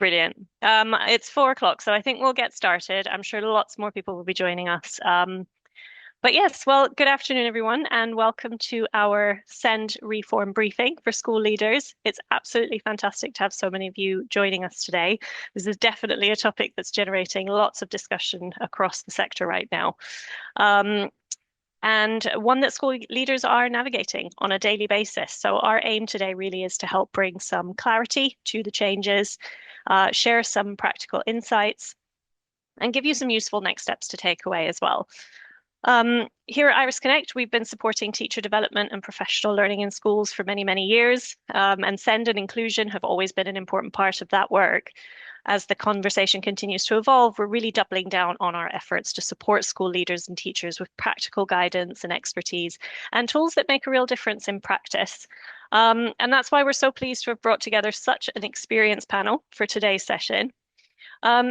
Brilliant. It's 4 o'clock, so I think we'll get started. I'm sure lots more people will be joining us. But yes, well, good afternoon, everyone, and welcome to our Send Reform briefing for school leaders. It's absolutely fantastic to have so many of you joining us today. This is definitely a topic that's generating lots of discussion across the sector right now. Um, and one that school leaders are navigating on a daily basis. So our aim today really is to help bring some clarity to the changes, share some practical insights, and give you some useful next steps to take away as well. Here at Iris Connect, we've been supporting teacher development and professional learning in schools for many, many years, and SEND and inclusion have always been an important part of that work. As the conversation continues to evolve, we're really doubling down on our efforts to support school leaders and teachers with practical guidance and expertise and tools that make a real difference in practice. And that's why we're so pleased to have brought together such an experienced panel for today's session.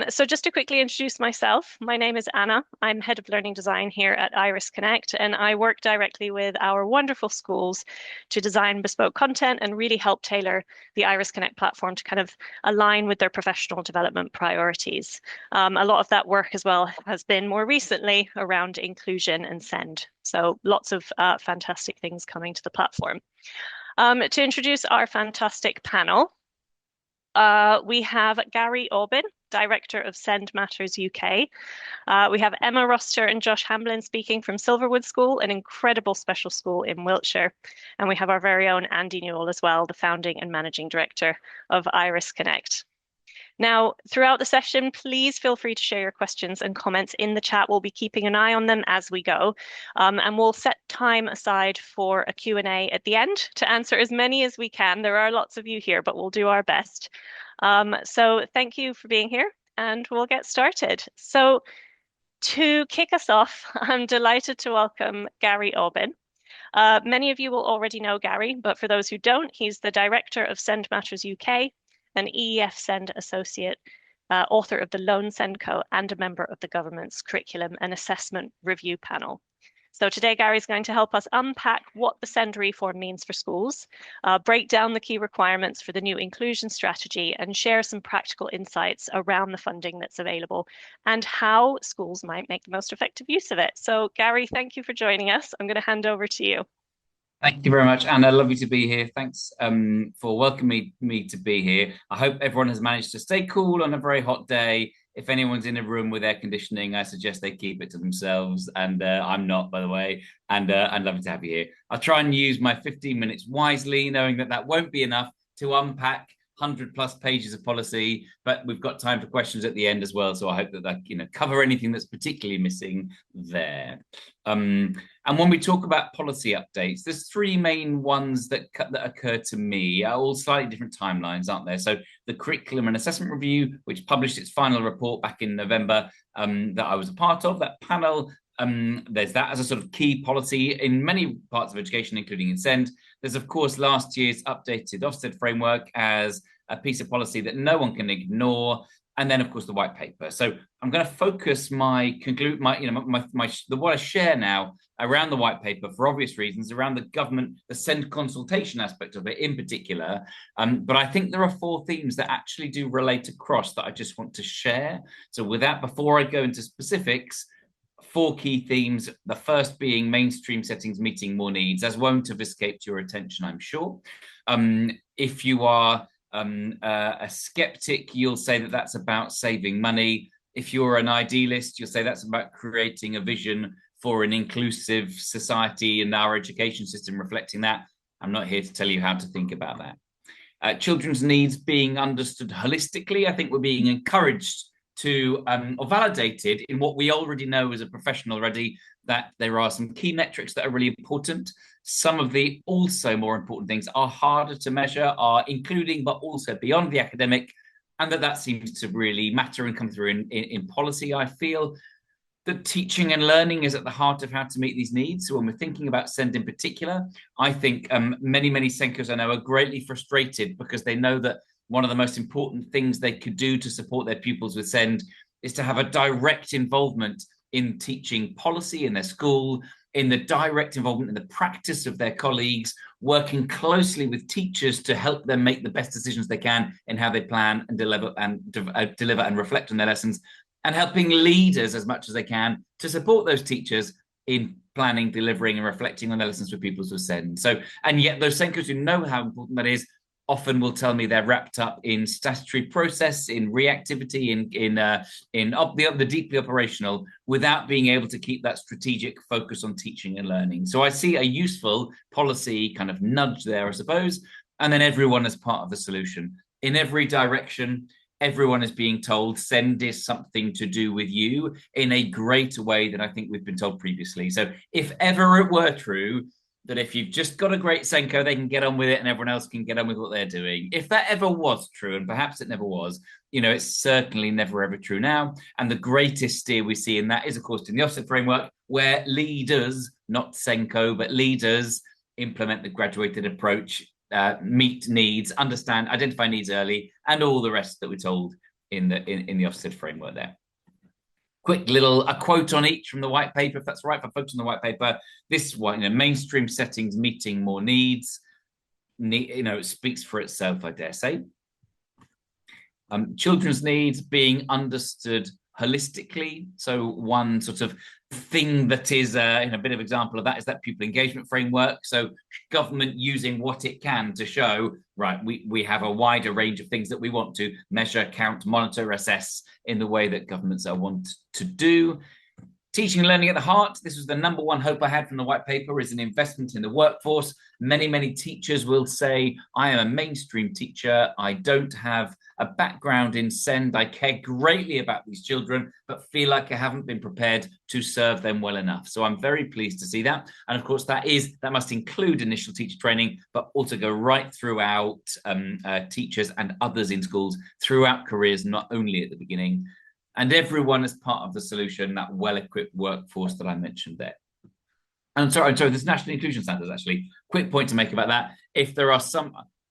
So just to quickly introduce myself, my name is Anna. I'm Head of Learning Design here at Iris Connect, and I work directly with our wonderful schools to design bespoke content and really help tailor the Iris Connect platform to kind of align with their professional development priorities. A lot of that work as well has been more recently around inclusion and SEND. So lots of fantastic things coming to the platform. To introduce our fantastic panel, we have Gary Aubin, Director of Send Matters UK. We have Emma Roster and Josh Hamblin speaking from Silverwood School, an incredible special school in Wiltshire. And we have our very own Andy Newell as well, the founding and managing director of Iris Connect. Now, throughout the session, please feel free to share your questions and comments in the chat. We'll be keeping an eye on them as we go. And we'll set time aside for a Q&A at the end to answer as many as we can. There are lots of you here, but we'll do our best. So thank you for being here, and we'll get started. So to kick us off, I'm delighted to welcome Gary Aubin. Many of you will already know Gary, but for those who don't, he's the Director of Send Matters UK, an EEF Send Associate, author of the Lone Send Co, and a member of the government's Curriculum and Assessment Review Panel. So today, Gary's going to help us unpack what the SEND reform means for schools, break down the key requirements for the new inclusion strategy, and share some practical insights around the funding that's available and how schools might make the most effective use of it. So Gary, thank you for joining us. I'm going to hand over to you. Thank you very much, Anna. Lovely to be here. Thanks for welcoming me to be here. I hope everyone has managed to stay cool on a very hot day. If anyone's in a room with air conditioning, I suggest they keep it to themselves. And I'm not, by the way. And I'd love to have you here. I'll try and use my 15 minutes wisely, knowing that that won't be enough to unpack 100+ pages of policy, but we've got time for questions at the end as well. So I hope that cover anything that's particularly missing there. And when we talk about policy updates, there's three main ones that occur to me, all slightly different timelines, aren't there? So the Curriculum and Assessment Review, which published its final report back in November, that I was a part of, that panel. There's that as a sort of key policy in many parts of education, including in SEND. There's, of course, last year's updated Ofsted framework as a piece of policy that no one can ignore. And then, of course, the white paper. So I'm going to focus what I share now around the white paper for obvious reasons, around the government, the SEND consultation aspect of it in particular. But I think there are four themes that actually do relate across that I just want to share. So with that, before I go into specifics, four key themes, the first being mainstream settings meeting more needs, as won't have escaped your attention, I'm sure. If you are a skeptic, you'll say that that's about saving money. If you're an idealist, you'll say that's about creating a vision for an inclusive society and our education system reflecting that. I'm not here to tell you how to think about that. Children's needs being understood holistically. I think we're being encouraged to or validated in what we already know as a professional already, that there are some key metrics that are really important. Some of the also more important things are harder to measure, are including but also beyond the academic, and that seems to really matter and come through in policy. I feel that teaching and learning is at the heart of how to meet these needs. So when we're thinking about SEND in particular, I think many SENCos I know are greatly frustrated because they know that one of the most important things they could do to support their pupils with SEND is to have a direct involvement in teaching policy in their school, in the direct involvement in the practice of their colleagues, working closely with teachers to help them make the best decisions they can in how they plan and deliver and reflect on their lessons, and helping leaders as much as they can to support those teachers in planning, delivering, and reflecting on their lessons for pupils with SEND. So, and yet those SENCOs who know how important that is often will tell me they're wrapped up in statutory process, in reactivity, in the deeply operational, without being able to keep that strategic focus on teaching and learning. So I see a useful policy kind of nudge there, I suppose, and then everyone as part of the solution. In every direction, everyone is being told SEND is something to do with you in a greater way than I think we've been told previously. So if ever it were true that if you've just got a great SENCO, they can get on with it and everyone else can get on with what they're doing. If that ever was true, and perhaps it never was, it's certainly never ever true now. And the greatest steer we see in that is, of course, in the Ofsted framework, where leaders, not SENCO, but leaders implement the graduated approach, meet needs, understand, identify needs early, and all the rest that we're told in the Ofsted framework there. Quick a quote on each from the white paper, if that's right, for folks on the white paper. This one, mainstream settings meeting more needs, it speaks for itself, I dare say. Children's needs being understood holistically. So one sort of thing that is a bit of example of that is that pupil engagement framework. So government using what it can to show, right, we have a wider range of things that we want to measure, count, monitor, assess in the way that governments want to do. Teaching and learning at the heart. This was the number one hope I had from the white paper, is an investment in the workforce. Many teachers will say, I am a mainstream teacher. I don't have a background in SEND. I care greatly about these children, but feel like I haven't been prepared to serve them well enough. So I'm very pleased to see that. And of course, that must include initial teacher training, but also go right throughout teachers and others in schools throughout careers, not only at the beginning. And everyone is part of the solution, that well-equipped workforce that I mentioned there. And sorry, there's national inclusion standards, actually. Quick point to make about that. If there are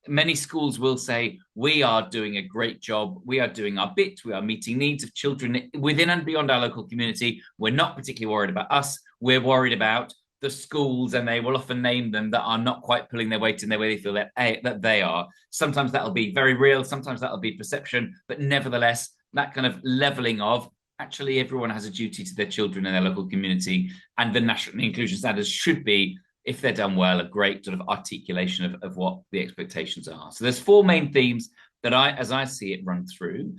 many schools will say, we are doing a great job, we are doing our bit, we are meeting needs of children within and beyond our local community. We're not particularly worried about us, we're worried about the schools, and they will often name them, that are not quite pulling their weight in the way they feel that they are. Sometimes that'll be very real, sometimes that'll be perception, but nevertheless, that kind of leveling of actually everyone has a duty to their children in their local community, and the national inclusion standards should be, if they're done well, a great sort of articulation of what the expectations are. So there's four main themes that as I see it, run through.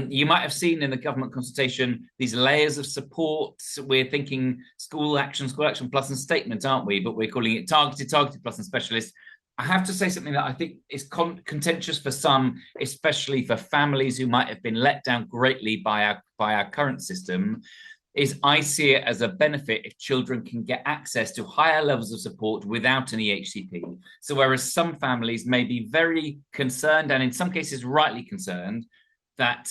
You might have seen in the government consultation these layers of support. We're thinking school action plus and statement, aren't we? But we're calling it targeted plus and specialist. I have to say something that I think is contentious for some, especially for families who might have been let down greatly by our current system, is I see it as a benefit if children can get access to higher levels of support without an EHCP. So whereas some families may be very concerned, and in some cases rightly concerned, that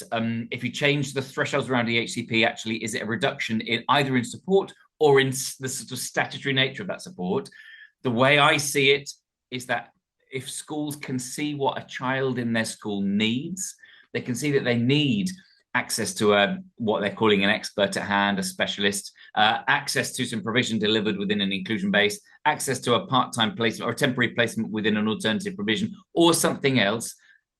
if you change the thresholds around EHCP, actually, is it a reduction in either in support or in the sort of statutory nature of that support? The way I see it is that if schools can see what a child in their school needs, they can see that they need access to what they're calling an expert at hand, a specialist, access to some provision delivered within an inclusion base, access to a part-time placement or a temporary placement within an alternative provision or something else.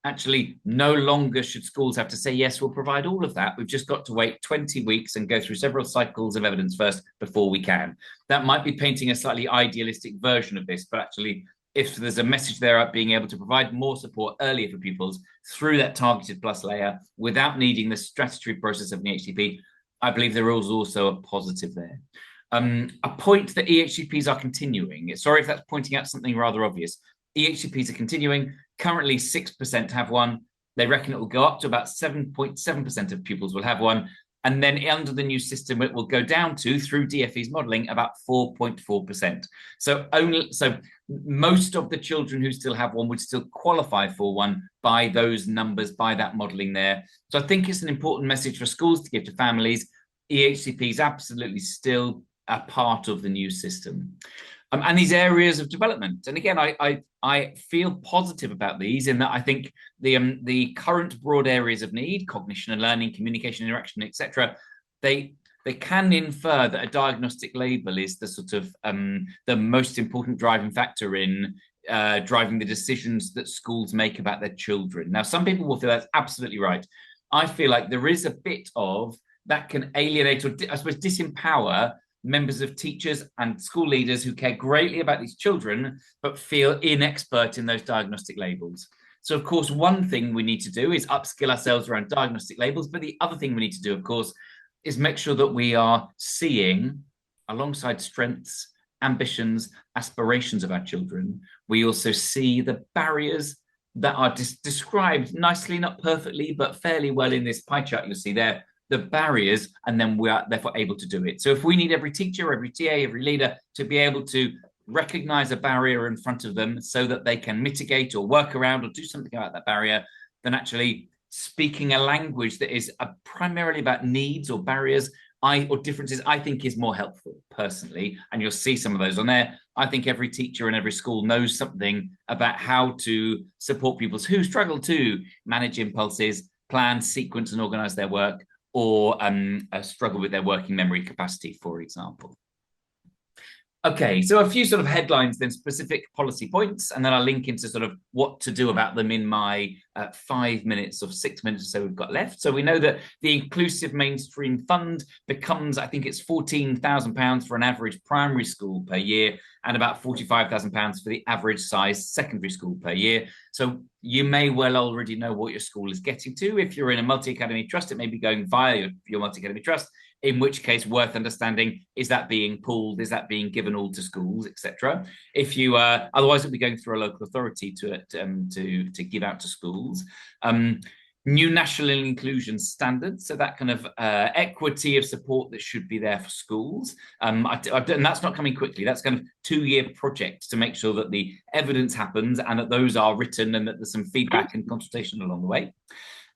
Actually, no longer should schools have to say, yes, we'll provide all of that. We've just got to wait 20 weeks and go through several cycles of evidence first before we can. That might be painting a slightly idealistic version of this, but actually, if there's a message there of being able to provide more support earlier for pupils through that targeted plus layer without needing the statutory process of an EHCP, I believe there is also a positive there. A point that EHCPs are continuing. Sorry if that's pointing out something rather obvious. EHCPs are continuing. Currently, 6% have one. They reckon it will go up to about 7.7% of pupils will have one. And then under the new system, it will go down to, through DfE's modelling, about 4.4%. So most of the children who still have one would still qualify for one by those numbers, by that modelling there. So I think it's an important message for schools to give to families. EHCP is absolutely still a part of the new system. And these areas of development. And again, I feel positive about these in that I think the current broad areas of need, cognition and learning, communication, interaction, etc., they they can infer that a diagnostic label is the sort of the most important driving factor in driving the decisions that schools make about their children. Now, some people will feel that's absolutely right. I feel like there is a bit of that can alienate or, I suppose, disempower members of teachers and school leaders who care greatly about these children, but feel inexpert in those diagnostic labels. So, of course, one thing we need to do is upskill ourselves around diagnostic labels. But the other thing we need to do, of course, is make sure that we are seeing, alongside strengths, ambitions, aspirations of our children, we also see the barriers that are described nicely, not perfectly, but fairly well in this pie chart you'll see there, the barriers, and then we are therefore able to do it. So if we need every teacher, every TA, every leader to be able to recognize a barrier in front of them so that they can mitigate or work around or do something about that barrier, then actually speaking a language that is primarily about needs or barriers or differences, I think is more helpful personally. And you'll see some of those on there. I think every teacher in every school knows something about how to support pupils who struggle to manage impulses, plan, sequence, and organize their work, or struggle with their working memory capacity, for example. Okay, so a few sort of headlines, then specific policy points, and then I'll link into sort of what to do about them in my 5 minutes or 6 minutes or so we've got left. So we know that the Inclusive Mainstream Fund becomes, I think it's £14,000 for an average primary school per year, and about £45,000 for the average size secondary school per year. So you may well already know what your school is getting to. If you're in a multi-academy trust, it may be going via your multi-academy trust, in which case worth understanding, is that being pooled, is that being given all to schools, etc. If you otherwise it'll be going through a local authority to give out to schools. New national inclusion standards, so that kind of equity of support that should be there for schools. And that's not coming quickly. That's kind of 2-year project to make sure that the evidence happens and that those are written and that there's some feedback and consultation along the way.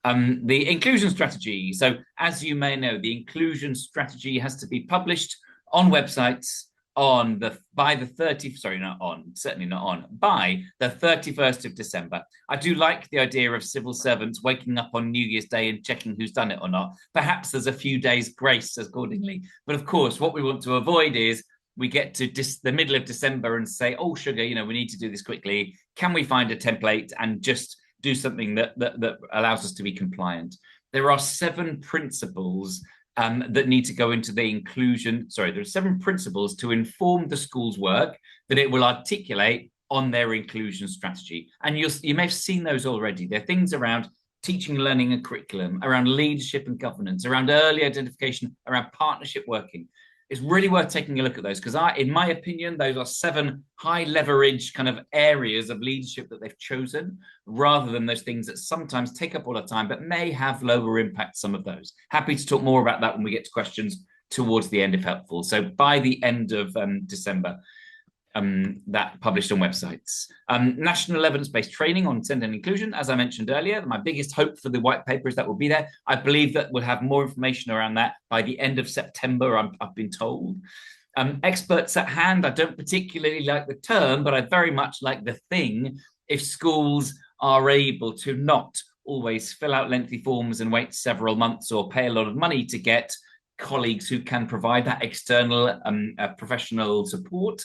The inclusion strategy. So as you may know, the inclusion strategy has to be published on websites by the 31st of December. I do like the idea of civil servants waking up on New Year's Day and checking who's done it or not. Perhaps there's a few days grace accordingly. But of course, what we want to avoid is we get to the middle of December and say, oh, sugar, we need to do this quickly. Can we find a template and just do something that allows us to be compliant? There are 7 principles that need to go into the inclusion. Sorry, there are 7 principles to inform the school's work that it will articulate on their inclusion strategy. And you may have seen those already. They're things around teaching, learning, and curriculum, around leadership and governance, around early identification, around partnership working. It's really worth taking a look at those because in my opinion, those are 7 high leverage kind of areas of leadership that they've chosen, rather than those things that sometimes take up all the time, but may have lower impact, some of those. Happy to talk more about that when we get to questions towards the end if helpful. So by the end of December, that published on websites. National evidence-based training on consent and inclusion, as I mentioned earlier. My biggest hope for the white paper is that will be there. I believe that we'll have more information around that by the end of September, I've been told. Experts at hand, I don't particularly like the term, but I very much like the thing. If schools are able to not always fill out lengthy forms and wait several months or pay a lot of money to get colleagues who can provide that external professional support,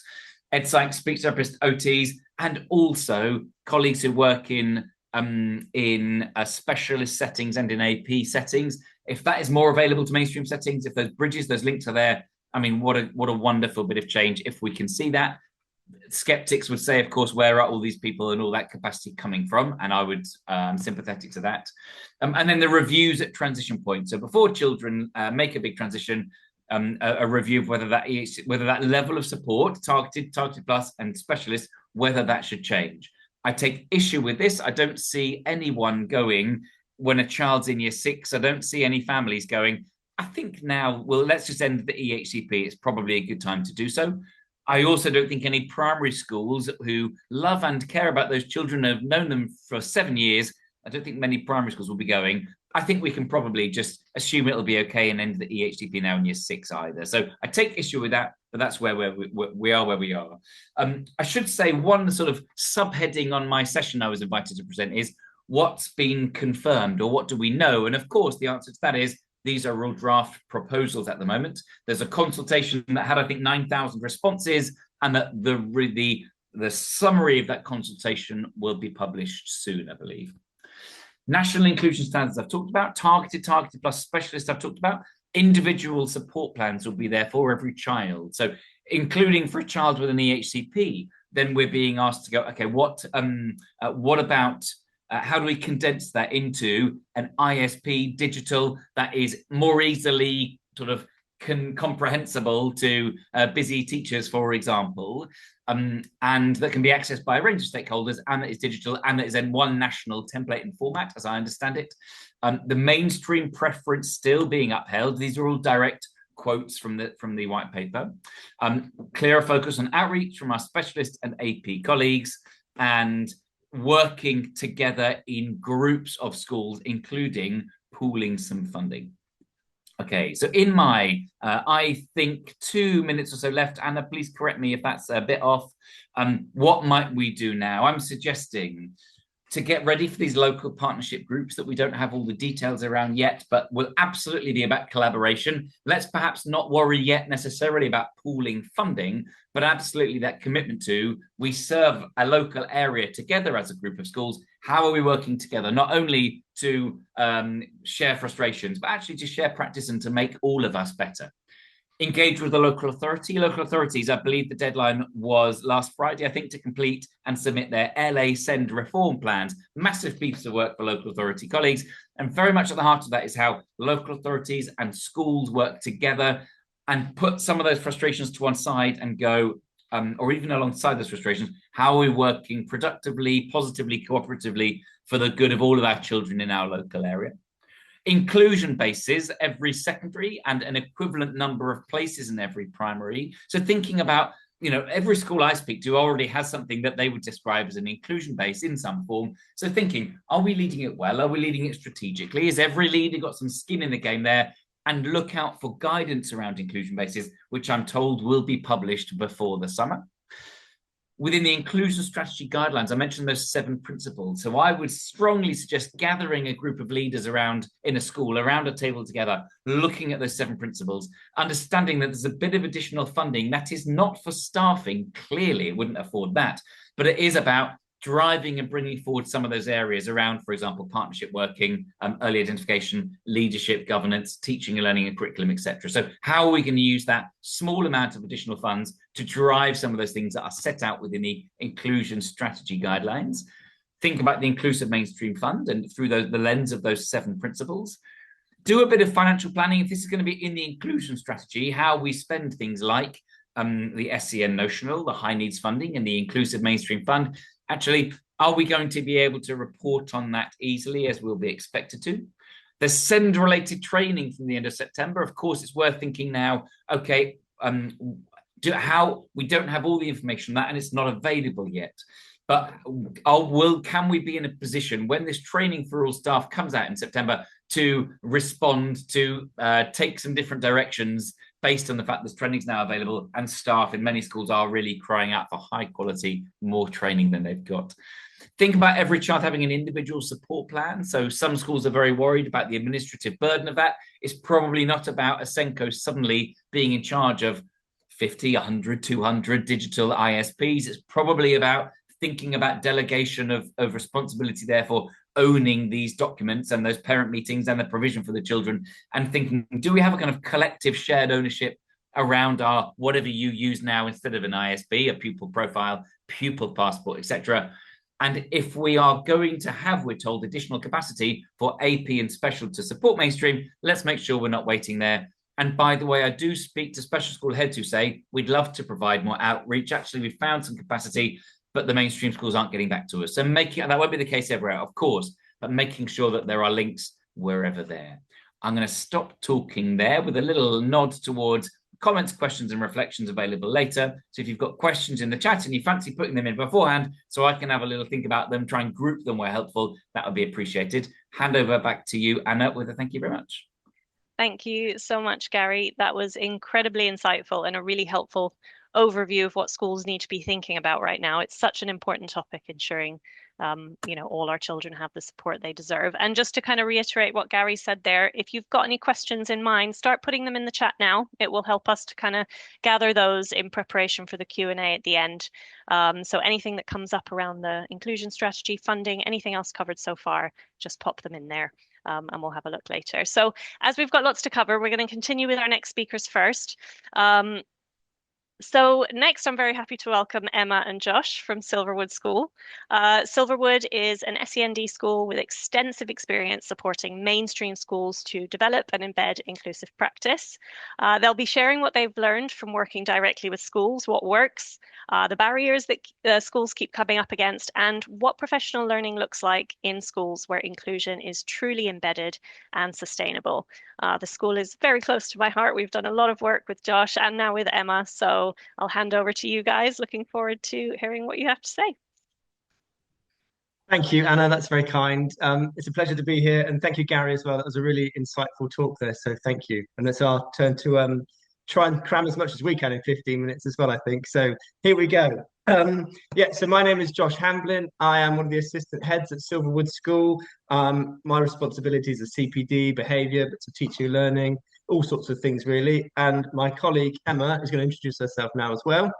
EdScience, speech therapists, OTs, and also colleagues who work in specialist settings and in AP settings. If that is more available to mainstream settings, if those bridges, those links are there, I mean, what a wonderful bit of change if we can see that. Skeptics would say, of course, where are all these people and all that capacity coming from? And I would sympathetic to that. And then the reviews at transition points. So before children make a big transition, a review of whether that level of support, targeted plus, and specialist, whether that should change. I take issue with this. I don't see anyone going, when a child's in year 6, I don't see any families going, I think now, well, let's just end the EHCP. It's probably a good time to do so. I also don't think any primary schools who love and care about those children, have known them for 7 years, I don't think many primary schools will be going, I think we can probably just assume it'll be okay and end the EHCP now in year 6 either. So I take issue with that, but that's where we are where we are. I should say one sort of subheading on my session I was invited to present is what's been confirmed, or what do we know? And of course, the answer to that is These are all draft proposals at the moment. There's a consultation that had, I think, 9,000 responses, and that the summary of that consultation will be published soon, I believe. National inclusion standards I've talked about, targeted plus specialist I've talked about. Individual support plans will be there for every child. So including for a child with an EHCP, then we're being asked to go, okay, what about how do we condense that into an ISP digital that is more easily sort of comprehensible to busy teachers, for example, and that can be accessed by a range of stakeholders, and that is digital, and that is in one national template and format, as I understand it. The mainstream preference still being upheld. These are all direct quotes from the white paper. Clearer focus on outreach from our specialist and AP colleagues, and working together in groups of schools, including pooling some funding. Okay, so in my, I think 2 minutes or so left. Anna, please correct me if that's a bit off. What might we do now? I'm suggesting to get ready for these local partnership groups that we don't have all the details around yet, but will absolutely be about collaboration. Let's perhaps not worry yet necessarily about pooling funding, but absolutely that commitment to, we serve a local area together as a group of schools. How are we working together, not only to share frustrations, but actually to share practice and to make all of us better? Engage with the local authority. Local authorities, I believe the deadline was last Friday, I think, to complete and submit their LA Send reform plans. Massive piece of work for local authority colleagues. And very much at the heart of that is how local authorities and schools work together and put some of those frustrations to one side and go, or even alongside those frustrations, how are we working productively, positively, cooperatively for the good of all of our children in our local area? Inclusion bases, every secondary and an equivalent number of places in every primary. So thinking about, every school I speak to already has something that they would describe as an inclusion base in some form. So thinking, are we leading it well? Are we leading it strategically? Has every leader got some skin in the game there? And look out for guidance around inclusion bases, which I'm told will be published before the summer. Within the inclusion strategy guidelines, I mentioned those 7 principles. So I would strongly suggest gathering a group of leaders around in a school, around a table together, looking at those 7 principles, understanding that there's a bit of additional funding that is not for staffing. Clearly, it wouldn't afford that, but it is about driving and bringing forward some of those areas around, for example, partnership working, early identification, leadership, governance, teaching and learning and curriculum, etc. So how are we going to use that small amount of additional funds to drive some of those things that are set out within the inclusion strategy guidelines? Think about the inclusive mainstream fund and through the lens of those 7 principles. Do a bit of financial planning. If this is going to be in the inclusion strategy, how we spend things like the SEN notional, the high needs funding, and the inclusive mainstream fund. Actually, are we going to be able to report on that easily as we'll be expected to? The SEND related training from the end of September. Of course, it's worth thinking now, okay, how we don't have all the information on that and it's not available yet. But can we be in a position when this training for all staff comes out in September to respond, to take some different directions based on the fact that training is now available and staff in many schools are really crying out for high quality, more training than they've got. Think about every child having an individual support plan. So some schools are very worried about the administrative burden of that. It's probably not about Asenco suddenly being in charge of 50, 100, 200 digital ISPs. It's probably about thinking about delegation of responsibility, therefore owning these documents and those parent meetings and the provision for the children, and thinking, do we have a kind of collective shared ownership around our whatever you use now instead of an ISP, a pupil profile, pupil passport, etc. And if we are going to have, we're told, additional capacity for AP and special to support mainstream, let's make sure we're not waiting there. And by the way, I do speak to special school heads who say, we'd love to provide more outreach. Actually, we've found some capacity, but the mainstream schools aren't getting back to us. So that won't be the case everywhere, of course, but making sure that there are links wherever there. I'm going to stop talking there with a little nod towards comments, questions, and reflections available later. So if you've got questions in the chat and you fancy putting them in beforehand, so I can have a little think about them, try and group them where helpful, that would be appreciated. Hand over back to you, Anna, with a thank you very much. Thank you so much, Gary. That was incredibly insightful and a really helpful overview of what schools need to be thinking about right now. It's such an important topic, ensuring all our children have the support they deserve. And just to kind of reiterate what Gary said there, if you've got any questions in mind, start putting them in the chat now. It will help us to kind of gather those in preparation for the Q&A at the end. So anything that comes up around the inclusion strategy, funding, anything else covered so far, just pop them in there. And we'll have a look later. So as we've got lots to cover, we're going to continue with our next speakers first. So next, I'm very happy to welcome Emma and Josh from Silverwood School. Silverwood is an SEND school with extensive experience supporting mainstream schools to develop and embed inclusive practice. They'll be sharing what they've learned from working directly with schools, what works, the barriers that schools keep coming up against, and what professional learning looks like in schools where inclusion is truly embedded and sustainable. The school is very close to my heart. We've done a lot of work with Josh and now with Emma, so I'll hand over to you guys. Looking forward to hearing what you have to say. Thank you, Anna. That's very kind. It's a pleasure to be here, and thank you, Gary, as well. That was a really insightful talk there, so thank you. And it's our turn to try and cram as much as we can in 15 minutes as well, I think. So here we go. So my name is Josh Hamblin. I am one of the assistant heads at Silverwood School. My responsibilities are CPD, behaviour, bits of teaching and learning, all sorts of things really. And my colleague Emma is going to introduce herself now as well.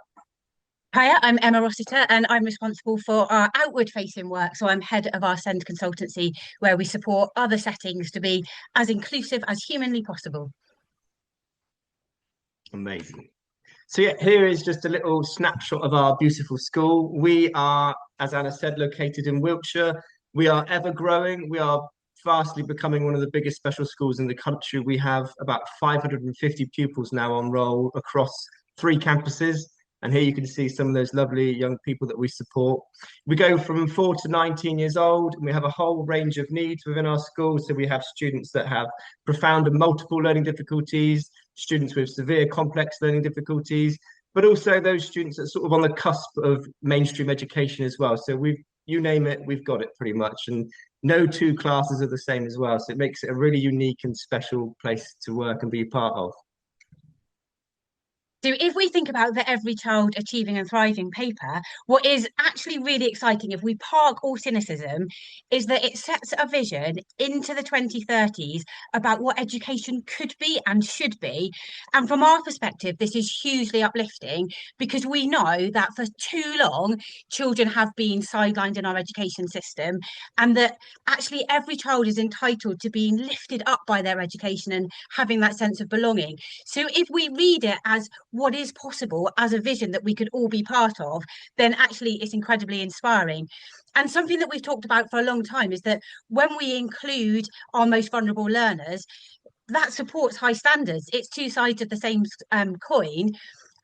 Hiya, I'm Emma Rossiter and I'm responsible for our outward facing work. So I'm head of our SEND consultancy, where we support other settings to be as inclusive as humanly possible. Amazing. So yeah, here is just a little snapshot of our beautiful school. We are, as Anna said, located in Wiltshire. We are ever growing. We are fastly becoming one of the biggest special schools in the country. We have about 550 pupils now on roll across 3 campuses. And here you can see some of those lovely young people that we support. We go from 4 to 19 years old, and we have a whole range of needs within our school. So we have students that have profound and multiple learning difficulties, students with severe complex learning difficulties, but also those students that are sort of on the cusp of mainstream education as well. So you name it, we've got it pretty much. And no 2 classes are the same as well. So it makes it a really unique and special place to work and be part of. So if we think about the Every Child Achieving and Thriving paper, what is actually really exciting, if we park all cynicism, is that it sets a vision into the 2030s about what education could be and should be. And from our perspective, this is hugely uplifting because we know that for too long, children have been sidelined in our education system, and that actually every child is entitled to being lifted up by their education and having that sense of belonging. So if we read it as what is possible as a vision that we could all be part of, then actually it's incredibly inspiring. And something that we've talked about for a long time is that when we include our most vulnerable learners, that supports high standards. It's 2 sides of the same coin.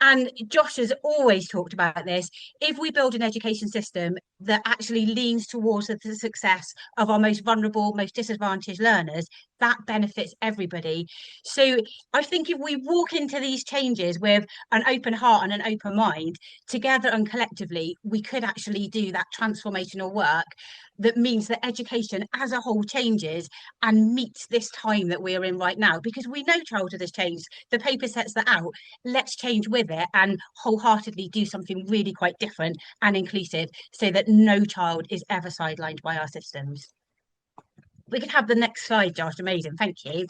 And Josh has always talked about this. If we build an education system that actually leans towards the success of our most vulnerable, most disadvantaged learners, that benefits everybody. So I think if we walk into these changes with an open heart and an open mind, together and collectively, we could actually do that transformational work that means that education as a whole changes and meets this time that we're in right now, because we know childhood has changed. The paper sets that out. Let's change with it and wholeheartedly do something really quite different and inclusive so that no child is ever sidelined by our systems. We could have the next slide, Josh. Amazing. Thank you.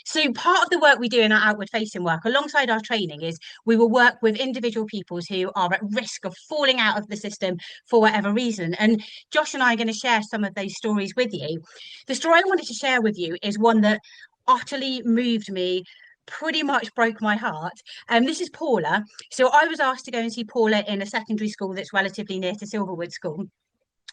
So part of the work we do in our outward facing work alongside our training is we will work with individual pupils who are at risk of falling out of the system for whatever reason. And Josh and I are going to share some of those stories with you. The story I wanted to share with you is one that utterly moved me, pretty much broke my heart. This is Paula. So I was asked to go and see Paula in a secondary school that's relatively near to Silverwood School.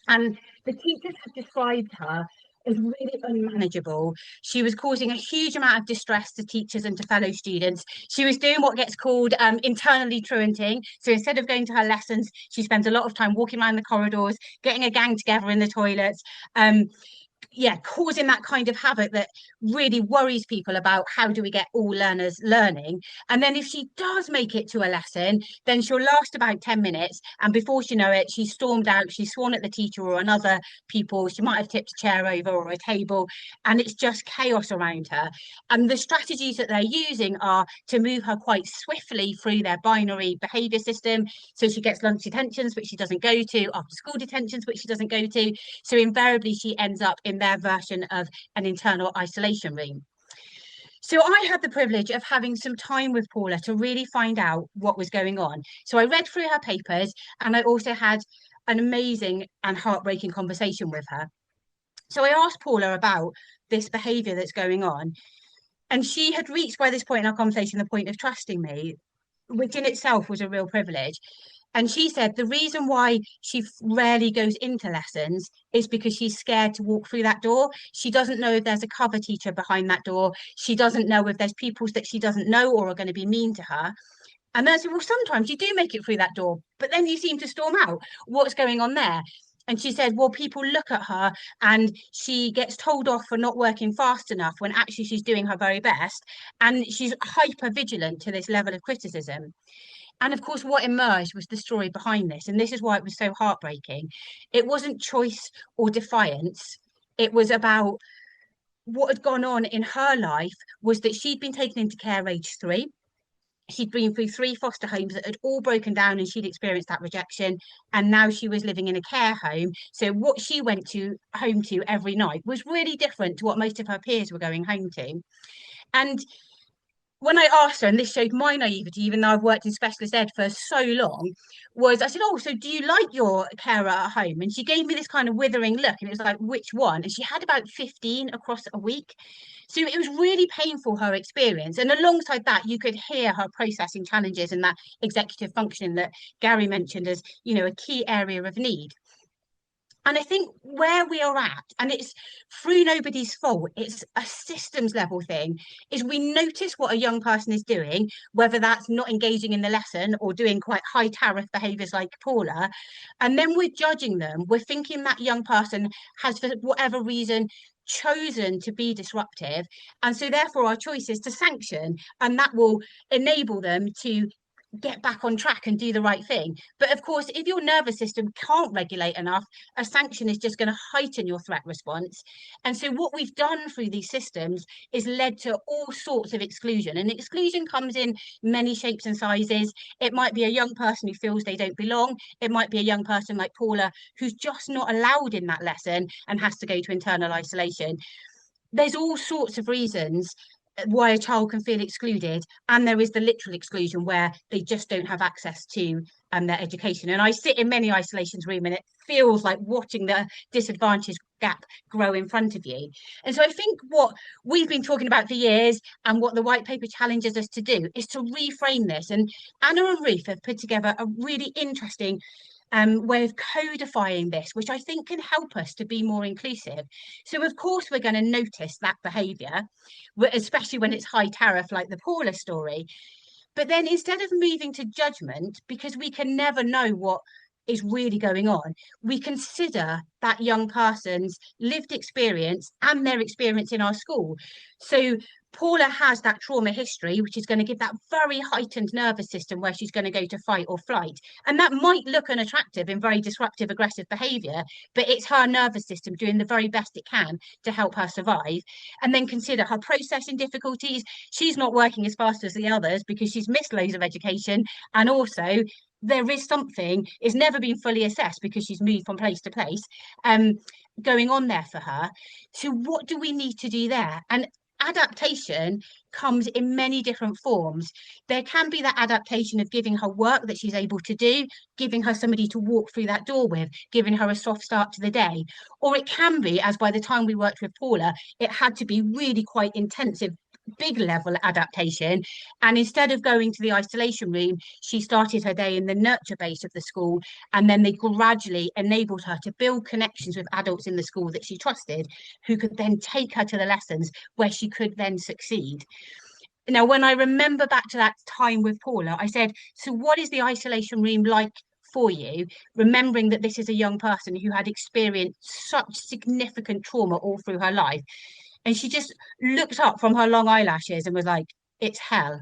And the teachers have described her as really unmanageable. She was causing a huge amount of distress to teachers and to fellow students. She was doing what gets called internally truanting. So instead of going to her lessons, she spends a lot of time walking around the corridors, getting a gang together in the toilets, yeah, causing that kind of havoc that really worries people about how do we get all learners learning. And then if she does make it to a lesson, then she'll last about 10 minutes. And before she know it, she's stormed out, she's sworn at the teacher or another people. She might have tipped a chair over or a table, and it's just chaos around her. And the strategies that they're using are to move her quite swiftly through their binary behaviour system. So she gets lunch detentions, which she doesn't go to, after school detentions, which she doesn't go to. So invariably, she ends up in their version of an internal isolation room. So I had the privilege of having some time with Paula to really find out what was going on. So I read through her papers, and I also had an amazing and heartbreaking conversation with her. So I asked Paula about this behaviour that's going on, and she had reached by this point in our conversation the point of trusting me, which in itself was a real privilege. And she said the reason why she rarely goes into lessons is because she's scared to walk through that door. She doesn't know if there's a cover teacher behind that door. She doesn't know if there's pupils that she doesn't know or are going to be mean to her. And I said, well, sometimes you do make it through that door, but then you seem to storm out. What's going on there? And she said, well, people look at her and she gets told off for not working fast enough when actually she's doing her very best. And she's hyper vigilant to this level of criticism. And of course, what emerged was the story behind this. And this is why it was so heartbreaking. It wasn't choice or defiance. It was about what had gone on in her life was that she'd been taken into care age 3. She'd been through 3 foster homes that had all broken down and she'd experienced that rejection. And now she was living in a care home. So what she went to home to every night was really different to what most of her peers were going home to. And when I asked her, and this showed my naivety, even though I've worked in specialist ed for so long, was I said, oh, so do you like your carer at home? And she gave me this kind of withering look, and it was like, which one? And she had about 15 across a week. So it was really painful, her experience. And alongside that, you could hear her processing challenges and that executive functioning that Gary mentioned as, you know, a key area of need. And I think where we are at, and it's through nobody's fault, it's a systems level thing, is we notice what a young person is doing, whether that's not engaging in the lesson or doing quite high tariff behaviours like Paula, and then we're judging them. We're thinking that young person has, for whatever reason, chosen to be disruptive. And so therefore our choice is to sanction, and that will enable them to get back on track and do the right thing. But of course, if your nervous system can't regulate enough, a sanction is just going to heighten your threat response. And so what we've done through these systems is led to all sorts of exclusion. And exclusion comes in many shapes and sizes. It might be a young person who feels they don't belong. It might be a young person like Paula who's just not allowed in that lesson and has to go to internal isolation. There's all sorts of reasons why a child can feel excluded, and there is the literal exclusion where they just don't have access to their education. And I sit in many isolations room, and it feels like watching the disadvantage gap grow in front of you. And so I think what we've been talking about for years and what the white paper challenges us to do is to reframe this. And Anna and Ruth have put together a really interesting way of codifying this, which I think can help us to be more inclusive. So of course we're going to notice that behaviour, especially when it's high tariff like the Paula story. But then instead of moving to judgment, because we can never know what is really going on, we consider that young person's lived experience and their experience in our school. So Paula has that trauma history, which is going to give that very heightened nervous system where she's going to go to fight or flight. And that might look unattractive in very disruptive, aggressive behaviour, but it's her nervous system doing the very best it can to help her survive. And then consider her processing difficulties. She's not working as fast as the others because she's missed loads of education. And also, there is something, it's never been fully assessed because she's moved from place to place, going on there for her. So what do we need to do there? And adaptation comes in many different forms. There can be that adaptation of giving her work that she's able to do, giving her somebody to walk through that door with, giving her a soft start to the day. Or it can be, as by the time we worked with Paula, it had to be really quite intensive, big level adaptation. And instead of going to the isolation room, she started her day in the nurture base of the school, and then they gradually enabled her to build connections with adults in the school that she trusted, who could then take her to the lessons where she could then succeed. Now, when I remember back to that time with Paula, I said, so what is the isolation room like for you, remembering that this is a young person who had experienced such significant trauma all through her life. And she just looked up from her long eyelashes and was like, it's hell.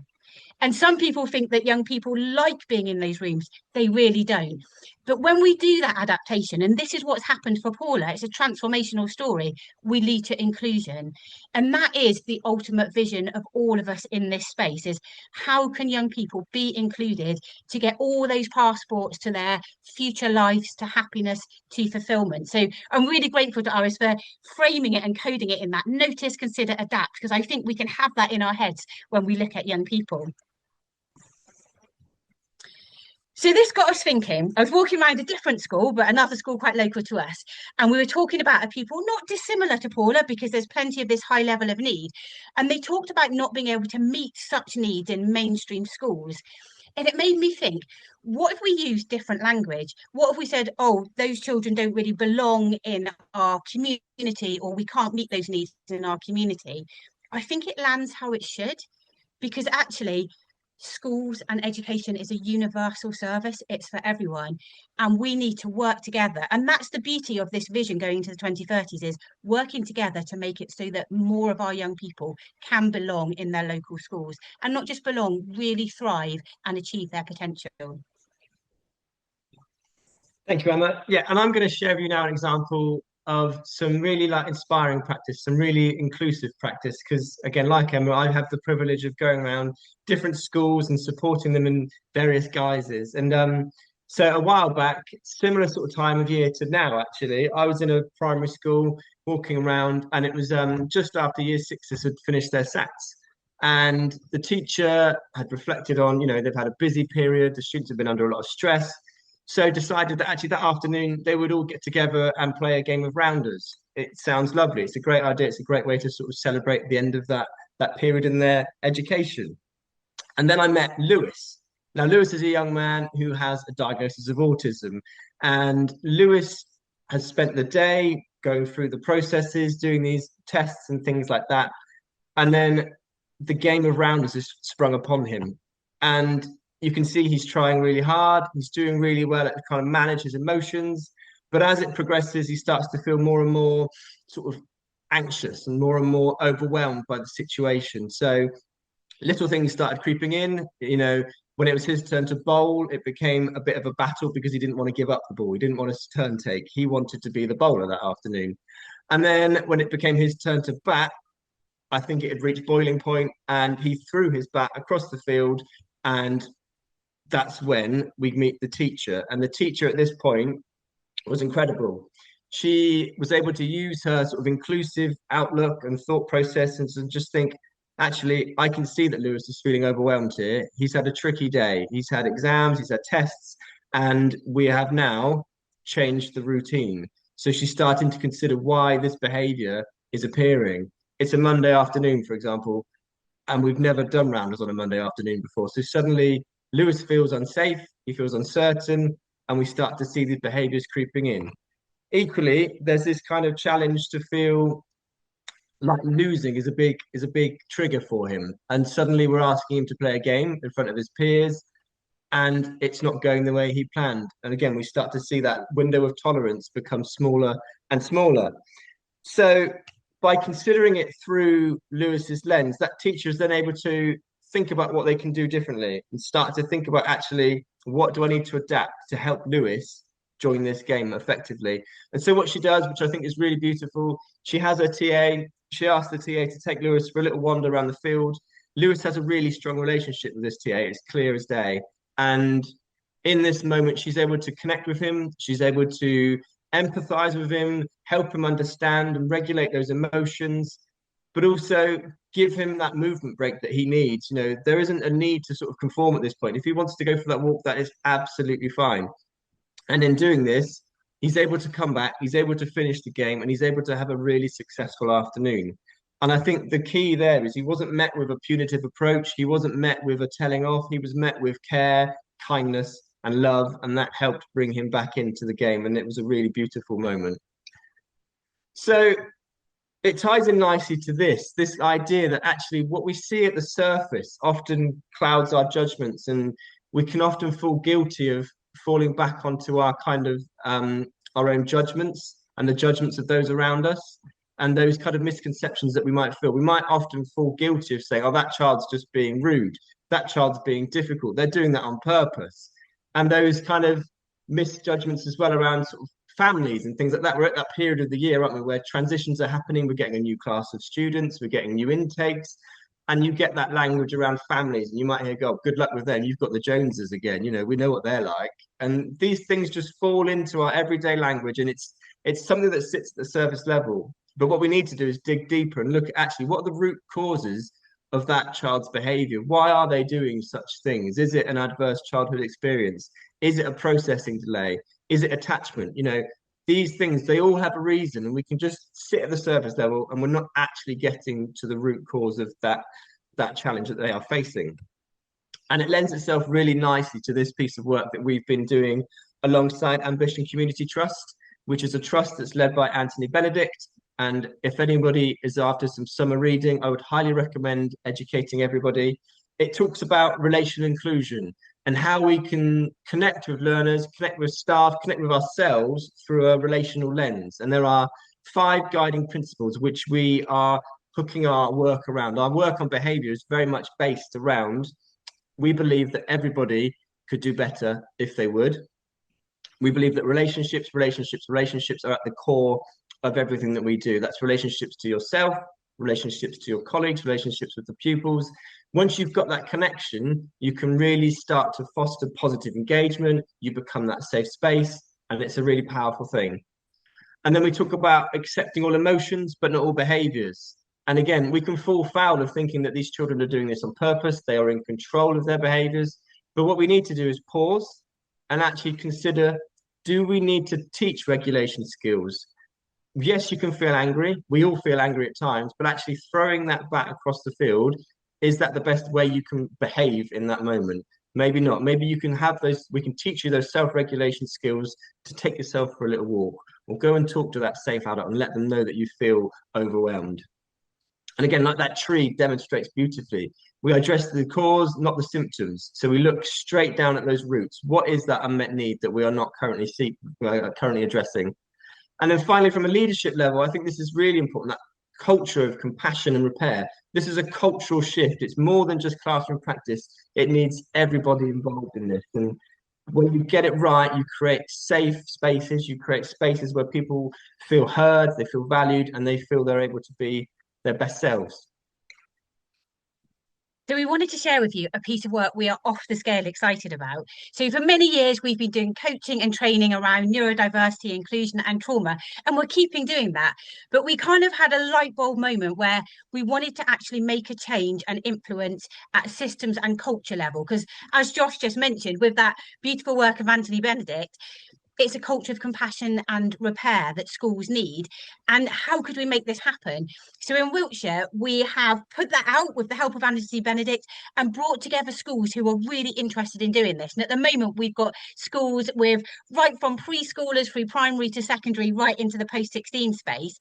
And some people think that young people like being in those rooms. They really don't. But when we do that adaptation, and this is what's happened for Paula, it's a transformational story, we lead to inclusion. And that is the ultimate vision of all of us in this space, is how can young people be included to get all those passports to their future lives, to happiness, to fulfillment. So I'm really grateful to Iris for framing it and coding it in that notice, consider, adapt, because I think we can have that in our heads when we look at young people. So this got us thinking. I was walking around a different school, but another school quite local to us, and we were talking about a pupil not dissimilar to Paula, because there's plenty of this high level of need. And they talked about not being able to meet such needs in mainstream schools. And it made me think, what if we use different language? What if we said, oh, those children don't really belong in our community, or we can't meet those needs in our community? I think it lands how it should, because actually schools and education is a universal service. It's for everyone, and we need to work together. And that's the beauty of this vision going into the 2030s, is working together to make it so that more of our young people can belong in their local schools, and not just belong, really thrive and achieve their potential. Thank you, Emma. Yeah, and I'm going to share with you now an example of some really inspiring practice, some really inclusive practice, because again, like Emma, I have the privilege of going around different schools and supporting them in various guises. And so a while back, similar sort of time of year to now, actually, I was in a primary school walking around, and it was just after year sixes had finished their SATs. And the teacher had reflected on, they've had a busy period, the students have been under a lot of stress. So decided that actually that afternoon they would all get together and play a game of rounders. It sounds lovely. It's a great idea. It's a great way to sort of celebrate the end of that period in their education. And then I met Lewis. Now, Lewis is a young man who has a diagnosis of autism. And Lewis has spent the day going through the processes, doing these tests and things like that. And then the game of rounders has sprung upon him. And you can see he's trying really hard. He's doing really well at kind of manage his emotions. But as it progresses, he starts to feel more and more sort of anxious and more overwhelmed by the situation. So little things started creeping in. When it was his turn to bowl, it became a bit of a battle because he didn't want to give up the ball. He didn't want to turn take. He wanted to be the bowler that afternoon. And then when it became his turn to bat, I think it had reached boiling point, and he threw his bat across the field, and that's when we meet the teacher. And the teacher at this point was incredible. She was able to use her sort of inclusive outlook and thought process and just think, actually, I can see that Lewis is feeling overwhelmed here. He's had a tricky day. He's had exams, he's had tests, and we have now changed the routine. So she's starting to consider why this behavior is appearing. It's a Monday afternoon, for example, and we've never done rounders on a Monday afternoon before. So suddenly Lewis feels unsafe, he feels uncertain, and we start to see these behaviors creeping in. Equally, there's this kind of challenge to feel like losing is a big trigger for him. And suddenly we're asking him to play a game in front of his peers, and it's not going the way he planned. And again, we start to see that window of tolerance become smaller and smaller. So by considering it through Lewis's lens, that teacher is then able to think about what they can do differently and start to think about, actually, what do I need to adapt to help Lewis join this game effectively? And so what she does, which I think is really beautiful, she has her TA. She asks the TA to take Lewis for a little wander around the field. Lewis has a really strong relationship with this TA. It's clear as day. And in this moment, she's able to connect with him. She's able to empathize with him, help him understand and regulate those emotions, but also give him that movement break that he needs. There isn't a need to sort of conform at this point. If he wants to go for that walk, that is absolutely fine. And in doing this, he's able to come back, he's able to finish the game, and he's able to have a really successful afternoon. And I think the key there is he wasn't met with a punitive approach. He wasn't met with a telling off. He was met with care, kindness, and love, and that helped bring him back into the game. And it was a really beautiful moment. So it ties in nicely to this idea that actually what we see at the surface often clouds our judgments, and we can often feel guilty of falling back onto our kind of our own judgments and the judgments of those around us and those kind of misconceptions that we might feel. We might often fall guilty of saying, oh, that child's just being rude, that child's being difficult, they're doing that on purpose. And those kind of misjudgments as well around sort of families and things like that. We're at that period of the year, aren't we, where transitions are happening, we're getting a new class of students, we're getting new intakes, and you get that language around families, and you might hear, "God, good luck with them. You've got the Joneses again. You know, we know what they're like." And these things just fall into our everyday language, and it's something that sits at the surface level. But what we need to do is dig deeper and look at actually what are the root causes of that child's behavior. Why are they doing such things? Is it an adverse childhood experience? Is it a processing delay? Is it attachment? You know, these things, they all have a reason, and we can just sit at the surface level and we're not actually getting to the root cause of that challenge that they are facing. And it lends itself really nicely to this piece of work that we've been doing alongside Ambition Community Trust, which is a trust that's led by Anthony Benedict. And if anybody is after some summer reading, I would highly recommend Educating Everybody. It talks about relational inclusion and how we can connect with learners, connect with staff, connect with ourselves through a relational lens. And there are 5 guiding principles which we are hooking our work around. Our work on behaviour is very much based around, we believe that everybody could do better if they would. We believe that relationships are at the core of everything that we do. That's relationships to yourself, relationships to your colleagues, relationships with the pupils. Once you've got that connection, you can really start to foster positive engagement. You become that safe space, and it's a really powerful thing. And then we talk about accepting all emotions, but not all behaviors. And again, we can fall foul of thinking that these children are doing this on purpose. They are in control of their behaviors. But what we need to do is pause and actually consider, do we need to teach regulation skills? Yes, you can feel angry. We all feel angry at times, but actually throwing that back across the field, is that the best way you can behave in that moment? Maybe not. Maybe you can have those, we can teach you those self-regulation skills to take yourself for a little walk, or go and talk to that safe adult and let them know that you feel overwhelmed. And again, like that tree demonstrates beautifully, we address the cause, not the symptoms. So we look straight down at those roots. What is that unmet need that we are not currently addressing? And then finally, from a leadership level, I think this is really important, that culture of compassion and repair. This is a cultural shift. It's more than just classroom practice. It needs everybody involved in this. And when you get it right, you create safe spaces, you create spaces where people feel heard, they feel valued, and they feel they're able to be their best selves. So we wanted to share with you a piece of work we are off the scale excited about. So for many years, we've been doing coaching and training around neurodiversity, inclusion and trauma, and we're keeping doing that. But we kind of had a light bulb moment where we wanted to actually make a change and influence at systems and culture level. Because as Josh just mentioned, with that beautiful work of Anthony Benedict, it's a culture of compassion and repair that schools need. And how could we make this happen? So in Wiltshire, we have put that out with the help of Anthony Benedict and brought together schools who are really interested in doing this. And at the moment, we've got schools with right from preschoolers through primary to secondary, right into the post-16 space.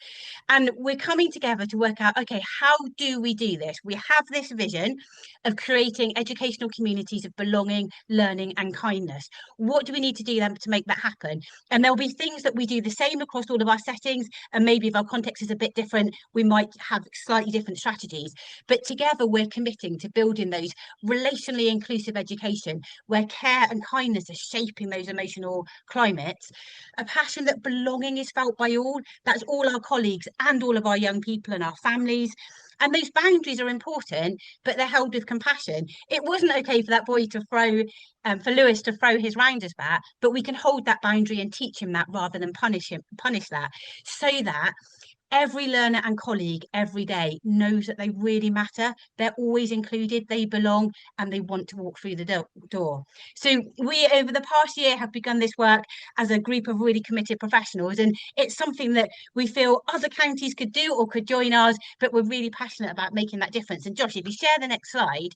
And we're coming together to work out, okay, how do we do this? We have this vision of creating educational communities of belonging, learning and kindness. What do we need to do then to make that happen? And there'll be things that we do the same across all of our settings, and maybe if our context is a bit different, we might have slightly different strategies. But together we're committing to building those relationally inclusive education where care and kindness are shaping those emotional climates, a passion that belonging is felt by all. That's all our colleagues and all of our young people and our families. And those boundaries are important, but they're held with compassion. It wasn't okay for that boy to throw, for Lewis to throw his rounders back, but we can hold that boundary and teach him that rather than punish that, so that every learner and colleague every day knows that they really matter. They're always included, they belong, and they want to walk through the door. So we, over the past year, have begun this work as a group of really committed professionals, and it's something that we feel other counties could do or could join us, but we're really passionate about making that difference. And Josh, if you share the next slide,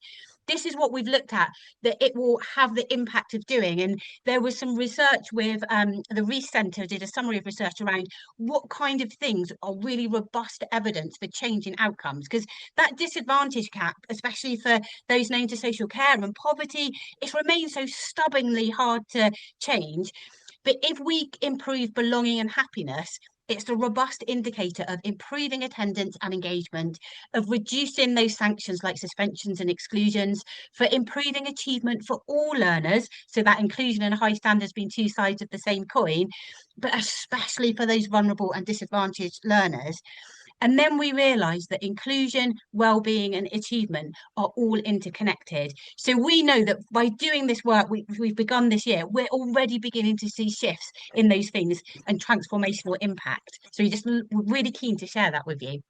this is what we've looked at that it will have the impact of doing. And there was some research with the Reese Centre did a summary of research around what kind of things are really robust evidence for changing outcomes, because that disadvantage gap, especially for those known to social care and poverty, it remains so stubbornly hard to change. But if we improve belonging and happiness, it's a robust indicator of improving attendance and engagement, of reducing those sanctions like suspensions and exclusions, for improving achievement for all learners, so that inclusion and high standards being two sides of the same coin, but especially for those vulnerable and disadvantaged learners. And then we realise that inclusion, well-being and achievement are all interconnected. So we know that by doing this work we've begun this year, we're already beginning to see shifts in those things and transformational impact. So we're really keen to share that with you.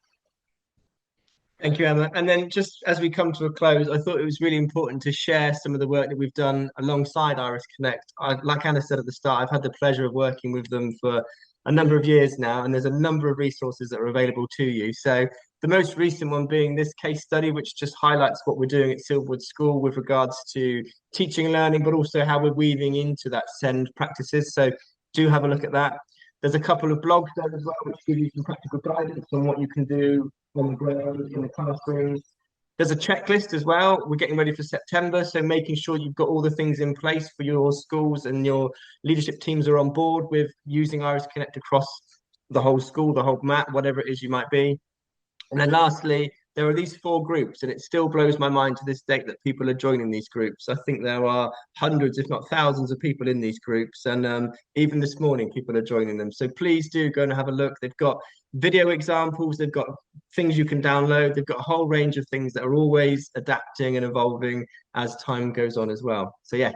Thank you, Emma. And then just as we come to a close, I thought it was really important to share some of the work that we've done alongside Iris Connect. Like Anna said at the start, I've had the pleasure of working with them for a number of years now, and there's a number of resources that are available to you. So the most recent one being this case study, which just highlights what we're doing at Silverwood School with regards to teaching and learning, but also how we're weaving into that SEND practices. So do have a look at that. There's a couple of blogs there as well, which give you some practical guidance on what you can do on the ground in the classrooms. There's a checklist as well. We're getting ready for September, so making sure you've got all the things in place for your schools and your leadership teams are on board with using Iris Connect across the whole school, the whole map, whatever it is you might be. And then lastly, there are these 4 groups, and it still blows my mind to this date that people are joining these groups. I think there are hundreds, if not thousands, of people in these groups, and even this morning, people are joining them. So please do go and have a look. They've got video examples, they've got things you can download, they've got a whole range of things that are always adapting and evolving as time goes on as well. So yeah.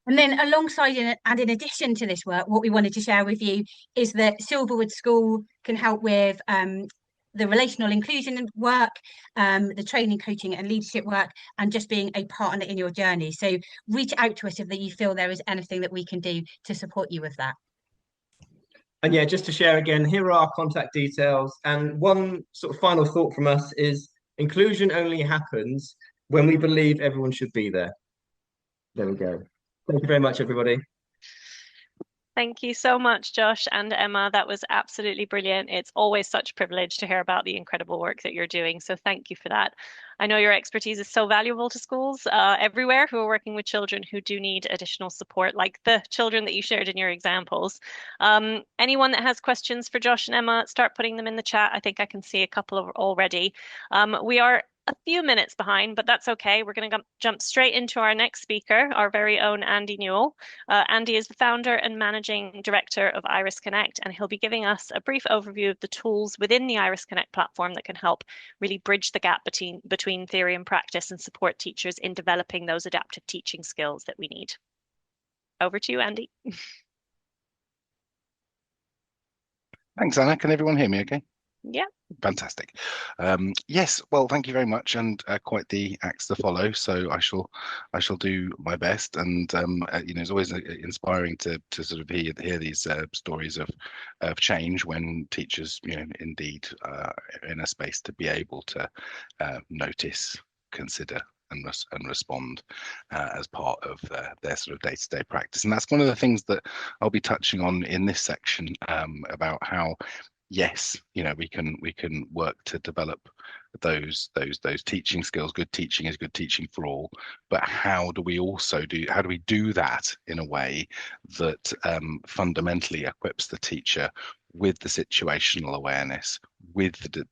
And then alongside and in addition to this work, what we wanted to share with you is that Silverwood School can help with the relational inclusion work, the training, coaching and leadership work, and just being a partner in your journey. So reach out to us if you feel there is anything that we can do to support you with that. And yeah, just to share again, here are our contact details. And one sort of final thought from us is inclusion only happens when we believe everyone should be there. There we go. Thank you very much, everybody. Thank you so much, Josh and Emma. That was absolutely brilliant. It's always such a privilege to hear about the incredible work that you're doing. So thank you for that. I know your expertise is so valuable to schools everywhere who are working with children who do need additional support, like the children that you shared in your examples. Anyone that has questions for Josh and Emma, start putting them in the chat. I think I can see a couple of already. We are a few minutes behind, but that's okay. We're going to jump straight into our next speaker, our very own Andy Newell. Andy is the founder and managing director of Iris Connect, and he'll be giving us a brief overview of the tools within the Iris Connect platform that can help really bridge the gap between theory and practice and support teachers in developing those adaptive teaching skills that we need. Over to you, Andy. Thanks, Anna. Can everyone hear me okay? Yeah. Fantastic. Yes, well, thank you very much, and quite the acts to follow. So I shall do my best, and it's always inspiring to sort of hear these stories of change when teachers, indeed in a space to be able to notice, consider, and respond as part of their sort of day-to-day practice. And that's one of the things that I'll be touching on in this section about how. Yes, we can work to develop those teaching skills. Good teaching is good teaching for all, but how do we do that in a way that fundamentally equips the teacher with the situational awareness, with the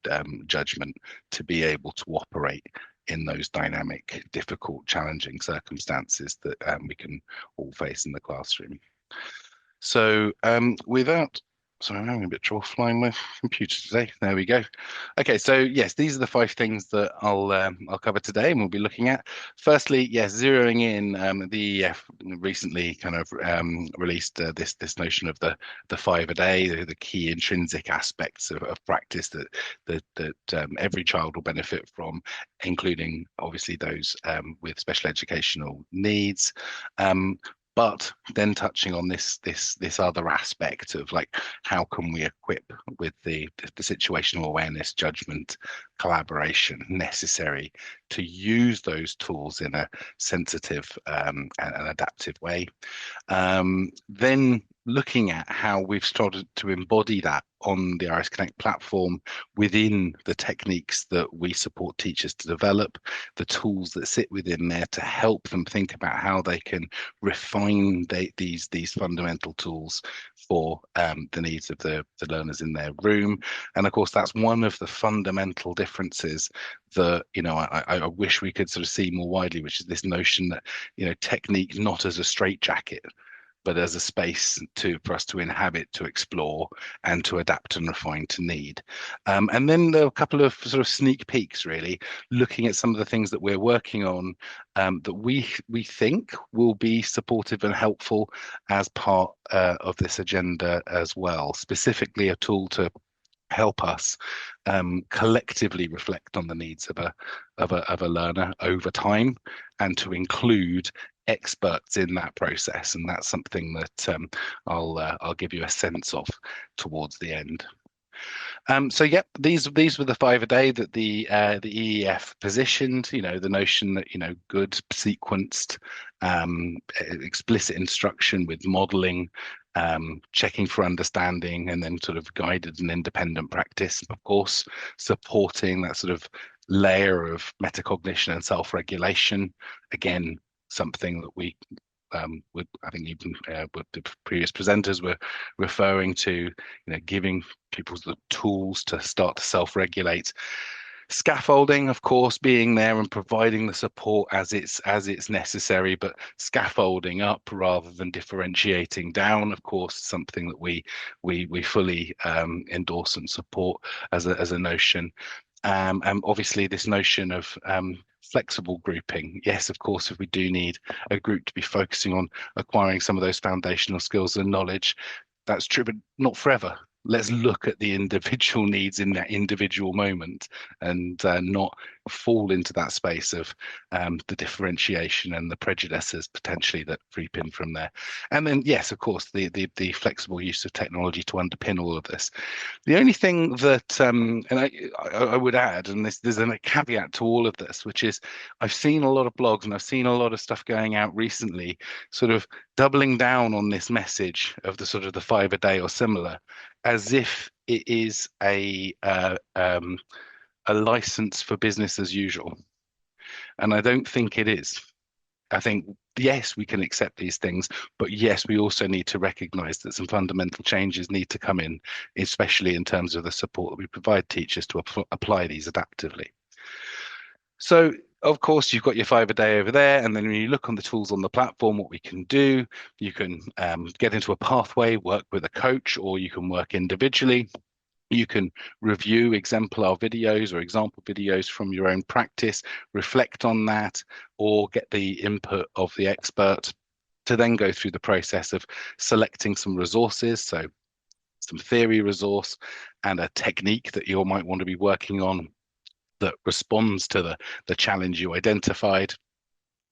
judgment to be able to operate in those dynamic, difficult, challenging circumstances that we can all face in the classroom. So sorry, I'm having a bit of trouble flying my computer today. There we go. Okay, so yes, these are the 5 things that I'll cover today, and we'll be looking at. Firstly, yes, zeroing in the recently kind of released this notion of the 5 a day, the key intrinsic aspects of practice that every child will benefit from, including obviously those with special educational needs. but then touching on this other aspect of like, how can we equip with the situational awareness, judgment, collaboration necessary to use those tools in a sensitive and an adaptive way. Then looking at how we've started to embody that on the RS Connect platform within the techniques that we support teachers to develop, the tools that sit within there to help them think about how they can refine these fundamental tools for the needs of the learners in their room. And of course, that's one of the fundamental differences that, you know, I wish we could sort of see more widely, which is this notion that, you know, technique not as a straitjacket, but as a space for us to inhabit, to explore, and to adapt and refine to need. And then there are a couple of sort of sneak peeks, really, looking at some of the things that we're working on that we think will be supportive and helpful as part of this agenda as well. Specifically, a tool to help us collectively reflect on the needs of a learner over time, and to include experts in that process. And that's something that I'll give you a sense of towards the end. So yep, these were the 5 a day that the EEF positioned. You know, the notion that, you know, good sequenced explicit instruction with modeling, checking for understanding, and then sort of guided and independent practice, of course, supporting that sort of layer of metacognition and self-regulation. Again, something that we I think even what the previous presenters were referring to, you know, giving people the tools to start to self-regulate. Scaffolding, of course, being there and providing the support as it's necessary, but scaffolding up rather than differentiating down, of course, something that we fully endorse and support as a notion. And obviously this notion of flexible grouping. Yes, of course, if we do need a group to be focusing on acquiring some of those foundational skills and knowledge, that's true, but not forever. Let's look at the individual needs in that individual moment, and not fall into that space of the differentiation and the prejudices potentially that creep in from there. And then, yes, of course, the flexible use of technology to underpin all of this. The only thing that, and I would add, and there's a caveat to all of this, which is I've seen a lot of blogs and I've seen a lot of stuff going out recently, sort of doubling down on this message of the sort of the 5 a day or similar, as if it is a license for business as usual. And I don't think it is. I think, yes, we can accept these things, but yes, we also need to recognize that some fundamental changes need to come in, especially in terms of the support that we provide teachers to apply these adaptively. So, of course, you've got your 5 a day over there, and then when you look on the tools on the platform, what we can do, you can get into a pathway, work with a coach, or you can work individually. You can review exemplar videos or example videos from your own practice, reflect on that, or get the input of the expert to then go through the process of selecting some resources, so some theory resource and a technique that you might want to be working on that responds to the challenge you identified.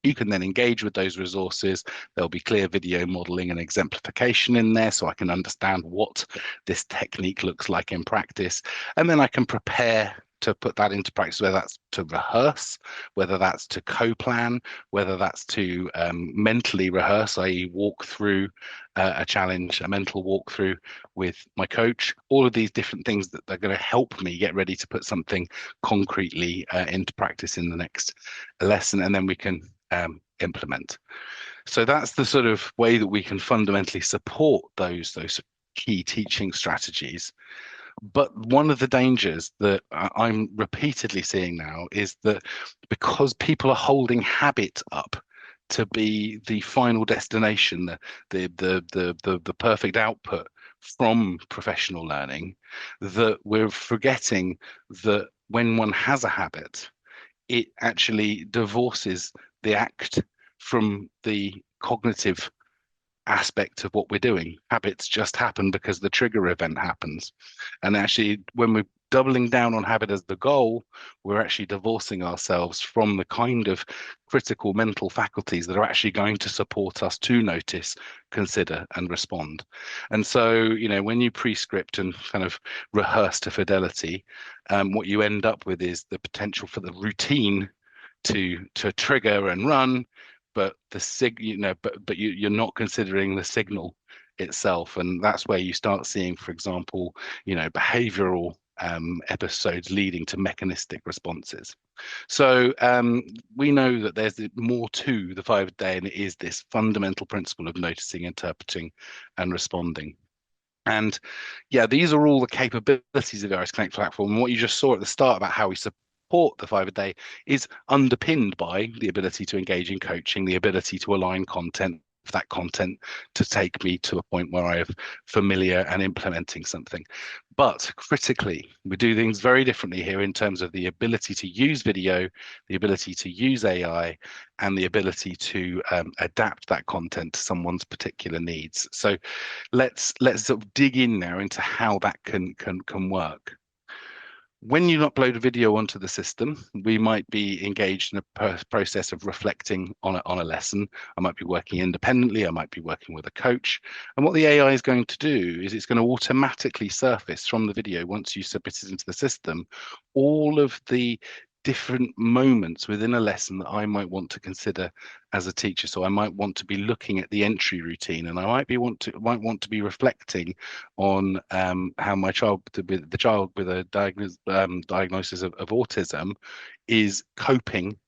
You can then engage with those resources. There'll be clear video modeling and exemplification in there, so I can understand what this technique looks like in practice. And then I can prepare to put that into practice, whether that's to rehearse, whether that's to co-plan, whether that's to mentally rehearse, i.e. walk through a challenge, a mental walkthrough with my coach. All of these different things that are going to help me get ready to put something concretely into practice in the next lesson, and then we can implement. So that's the sort of way that we can fundamentally support those key teaching strategies. But one of the dangers that I'm repeatedly seeing now is that because people are holding habit up to be the final destination, the perfect output from professional learning, that we're forgetting that when one has a habit, it actually divorces the act from the cognitive aspect of what we're doing. Habits just happen because the trigger event happens. And actually, when we're doubling down on habit as the goal, we're actually divorcing ourselves from the kind of critical mental faculties that are actually going to support us to notice, consider, and respond. And so, when you prescript and kind of rehearse to fidelity, what you end up with is the potential for the routine to trigger and run, but you're not considering the signal itself, and that's where you start seeing, for example, behavioral episodes leading to mechanistic responses. So we know that there's more to the 5-a-day, and it is this fundamental principle of noticing, interpreting, and responding. And yeah, these are all the capabilities of the Iris Connect platform. And what you just saw at the start about how we support the 5-a-day is underpinned by the ability to engage in coaching, the ability to align content, that content to take me to a point where I'm familiar and implementing something. But critically, we do things very differently here in terms of the ability to use video, the ability to use AI, and the ability to adapt that content to someone's particular needs. So let's sort of dig in now into how that can work. When you upload a video onto the system, we might be engaged in a process of reflecting on a lesson. I might be working independently, I might be working with a coach. And what the AI is going to do is it's going to automatically surface from the video, once you submit it into the system, all of the different moments within a lesson that I might want to consider as a teacher. So I might want to be looking at the entry routine, and I might want to be reflecting on how my child, the child with a diagnosis of autism, is coping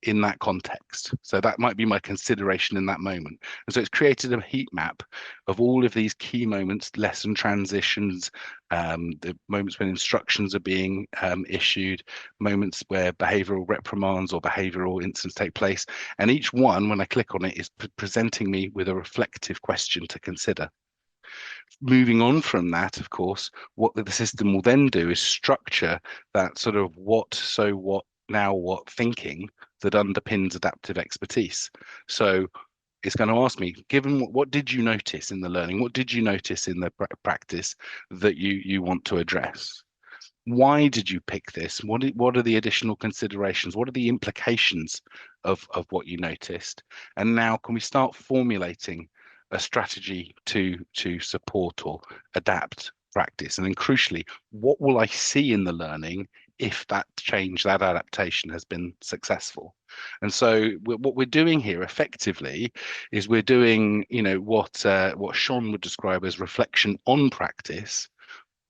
in that context. So that might be my consideration in that moment. And so it's created a heat map of all of these key moments, lesson transitions, the moments when instructions are being issued, moments where behavioral reprimands or behavioral incidents take place. And each one, when I click on it, is presenting me with a reflective question to consider. Moving on from that, of course, what the system will then do is structure that sort of what, so what, now what thinking that underpins adaptive expertise. So it's going to ask me, given what did you notice in the learning? What did you notice in the practice that you want to address? Why did you pick this? What are the additional considerations? What are the implications of what you noticed? And now can we start formulating a strategy to support or adapt practice? And then crucially, what will I see in the learning if that change, that adaptation has been successful? And so what we're doing here effectively is we're doing, what Sean would describe as reflection on practice,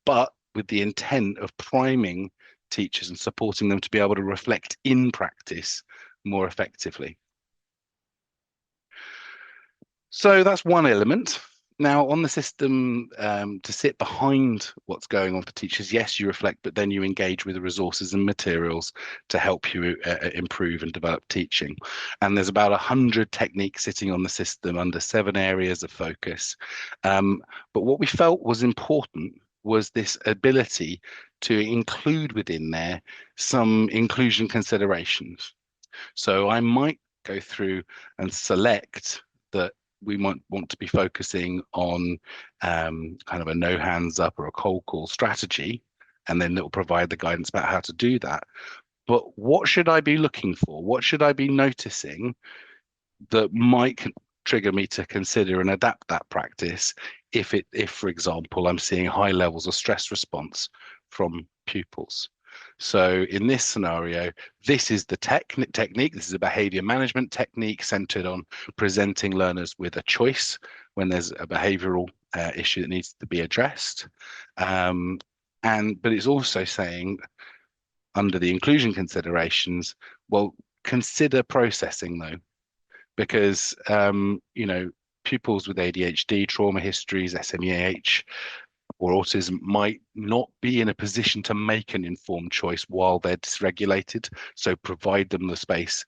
but with the intent of priming teachers and supporting them to be able to reflect in practice more effectively. So that's one element. Now, on the system, to sit behind what's going on for teachers, yes, you reflect, but then you engage with the resources and materials to help you improve and develop teaching. And there's about 100 techniques sitting on the system under 7 areas of focus. But what we felt was important was this ability to include within there some inclusion considerations. So I might go through and select that we might want to be focusing on kind of a no hands up or a cold call strategy, and then it will provide the guidance about how to do that. But what should I be looking for? What should I be noticing that might trigger me to consider and adapt that practice if, for example, I'm seeing high levels of stress response from pupils? So in this scenario, this is the technique. This is a behavior management technique centered on presenting learners with a choice when there's a behavioral issue that needs to be addressed. But it's also saying, under the inclusion considerations, well, consider processing though, because pupils with ADHD, trauma histories, SMEH, or autism might not be in a position to make an informed choice while they're dysregulated. So provide them the space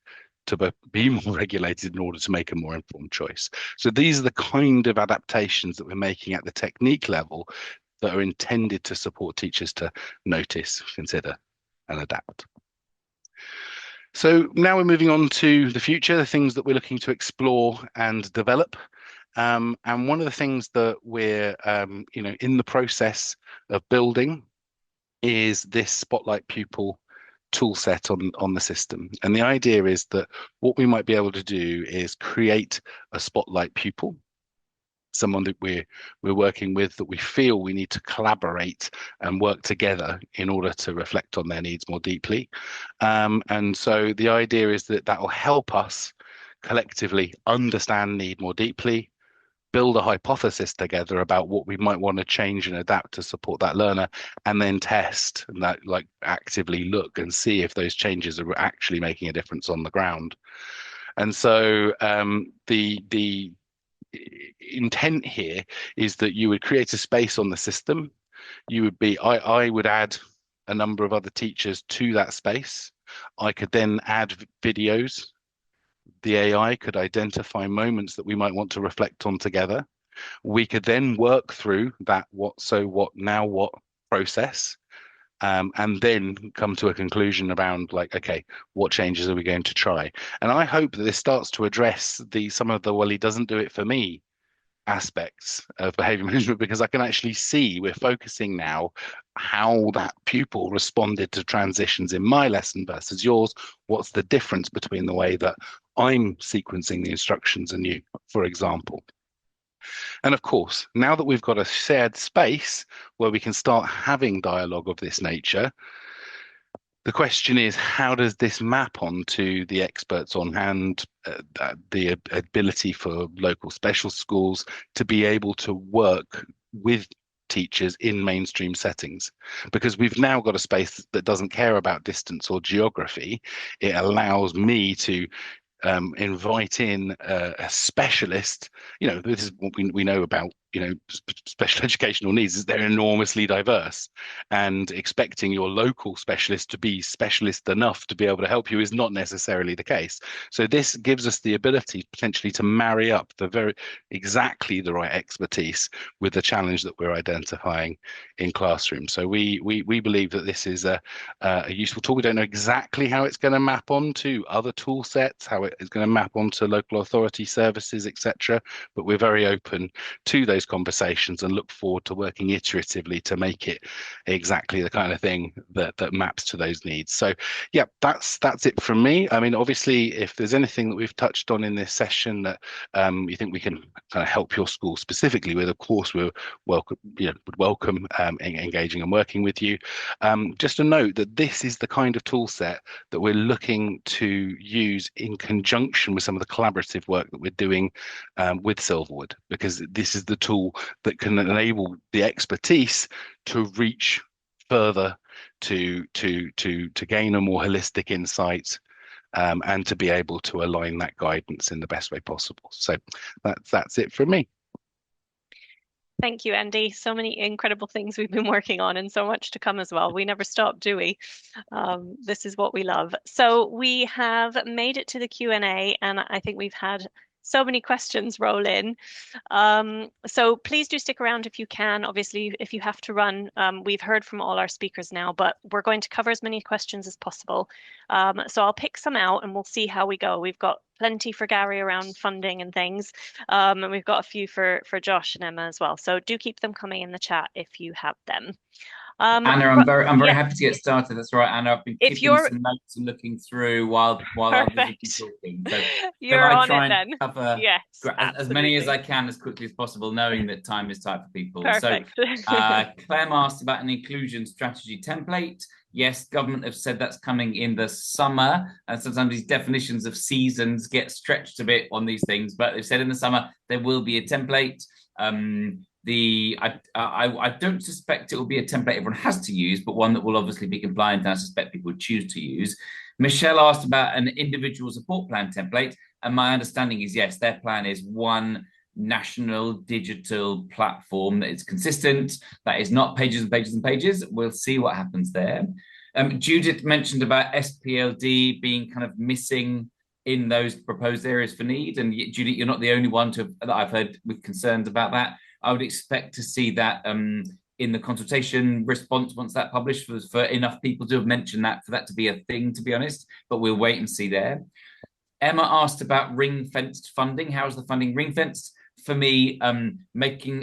to be more regulated in order to make a more informed choice. So these are the kind of adaptations that we're making at the technique level that are intended to support teachers to notice, consider, and adapt. So now we're moving on to the future, the things that we're looking to explore and develop. And one of the things that we're, in the process of building is this Spotlight Pupil tool set on the system. And the idea is that what we might be able to do is create a Spotlight Pupil, someone that we're working with, that we feel we need to collaborate and work together in order to reflect on their needs more deeply. And so the idea is that that will help us collectively understand need more deeply, build a hypothesis together about what we might want to change and adapt to support that learner, and then test and that, like, actively look and see if those changes are actually making a difference on the ground. And so the intent here is that you would create a space on the system. You would be, I would add a number of other teachers to that space. I could then add videos. The AI could identify moments that we might want to reflect on together. We could then work through that what, so what, now what process, and then come to a conclusion around, like, okay, what changes are we going to try? And I hope that this starts to address some of the, well, he doesn't do it for me aspects of behavior management, because I can actually see we're focusing now how that pupil responded to transitions in my lesson versus yours. What's the difference between the way that I'm sequencing the instructions and you, for example? And of course, now that we've got a shared space where we can start having dialogue of this nature, the question is, how does this map onto the experts on hand, the ability for local special schools to be able to work with teachers in mainstream settings? Because we've now got a space that doesn't care about distance or geography. It allows me to invite in a specialist. This is what we know about special educational needs, is they're enormously diverse, and expecting your local specialist to be specialist enough to be able to help you is not necessarily the case. So this gives us the ability potentially to marry up exactly the right expertise with the challenge that we're identifying in classrooms. So we believe that this is a useful tool. We don't know exactly how it's going to map onto other tool sets, how it is going to map onto local authority services, etc. But we're very open to those conversations and look forward to working iteratively to make it exactly the kind of thing that maps to those needs. So yeah, that's it from me. I mean, obviously, if there's anything that we've touched on in this session that you think we can kind of help your school specifically with, of course we're would welcome engaging and working with you. Just a note that this is the kind of tool set that we're looking to use in conjunction with some of the collaborative work that we're doing with Silverwood, because this is the tool that can enable the expertise to reach further, to gain a more holistic insight, and to be able to align that guidance in the best way possible. So that's it from me. Thank you, Andy. So many incredible things we've been working on, and so much to come as well. We never stop, do we? This is what we love. So we have made it to the Q&A, and I think we've had so many questions roll in. So please do stick around if you can. Obviously, if you have to run, we've heard from all our speakers now, but we're going to cover as many questions as possible. So I'll pick some out and we'll see how we go. We've got plenty for Gary around funding and things, and we've got a few for Josh and Emma as well. So do keep them coming in the chat if you have them. Anna, I'm very happy to get started. That's right, Anna. I've been keeping some notes and looking through while others have been talking. So you're I on try it then. And cover yes, as many as I can as quickly as possible, knowing that time is tight for people. Perfect. So Clem asked about an inclusion strategy template. Yes, government have said that's coming in the summer, and sometimes these definitions of seasons get stretched a bit on these things, but they've said in the summer there will be a template. I don't suspect it will be a template everyone has to use, but one that will obviously be compliant, and I suspect people would choose to use. Michelle asked about an individual support plan template, and my understanding is yes, their plan is one national digital platform that is consistent, that is not pages and pages and pages. We'll see what happens there. Judith mentioned about SPLD being kind of missing in those proposed areas for need, and Judith, you're not the only one that I've heard with concerns about that. I would expect to see that in the consultation response once that published for enough people to have mentioned that for that to be a thing, to be honest, but we'll wait and see there. Emma asked about ring-fenced funding. How is the funding ring-fenced? For me, mandating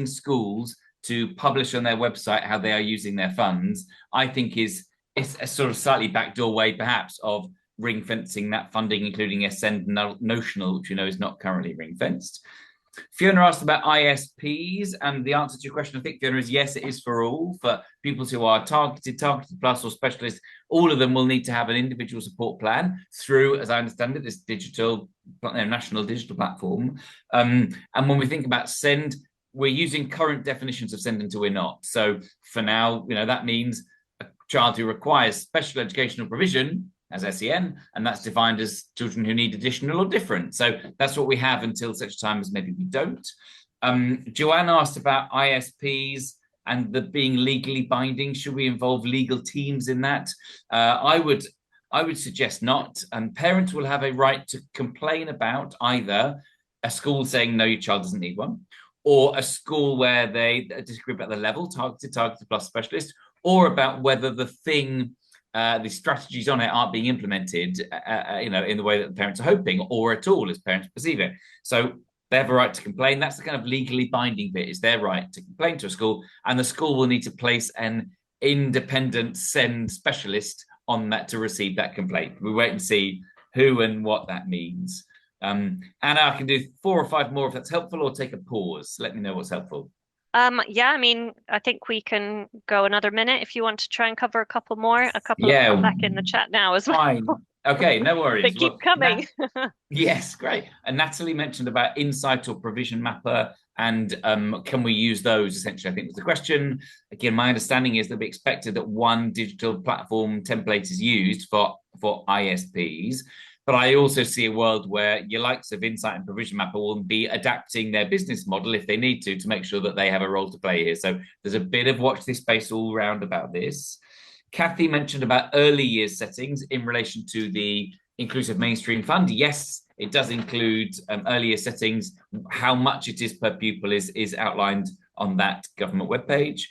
schools to publish on their website how they are using their funds, I think is a sort of slightly backdoor way, perhaps, of ring fencing that funding, including Ascend notional, which is not currently ring fenced. Fiona asked about ISPs, and the answer to your question, I think, Fiona, is yes, it is for all. For pupils who are targeted plus, or specialists, all of them will need to have an individual support plan through, as I understand it, this digital national digital platform. And when we think about SEND, we're using current definitions of SEND until we're not. So for now, that means a child who requires special educational provision as SEN, and that's defined as children who need additional or different. So that's what we have until such time as maybe we don't. Joanne asked about ISPs and the being legally binding. Should we involve legal teams in that? I would suggest not. And parents will have a right to complain about either a school saying, no, your child doesn't need one, or a school where they disagree about the level, targeted plus specialist, or about whether the thing, the strategies on it aren't being implemented, in the way that the parents are hoping, or at all as parents perceive it. So they have a right to complain. That's the kind of legally binding bit, is their right to complain to a school, and the school will need to place an independent SEND specialist on that to receive that complaint. We wait and see who and what that means. Anna, I can do 4 or 5 more if that's helpful, or take a pause. Let me know what's helpful. Yeah, I think we can go another minute if you want to try and cover a couple more. A couple have come back in the chat now as well. Fine. Okay, no worries. They keep coming. Yes, great. And Natalie mentioned about Insight or Provision Mapper, and can we use those, essentially, I think was the question. Again, my understanding is that we expected that one digital platform template is used for ISPs. But I also see a world where your likes of Insight and Provision Mapper will be adapting their business model if they need to make sure that they have a role to play here. So there's a bit of watch this space all round about this. Kathy mentioned about early years settings in relation to the Inclusive Mainstream Fund. Yes, it does include early year settings. How much it is per pupil is outlined on that government webpage.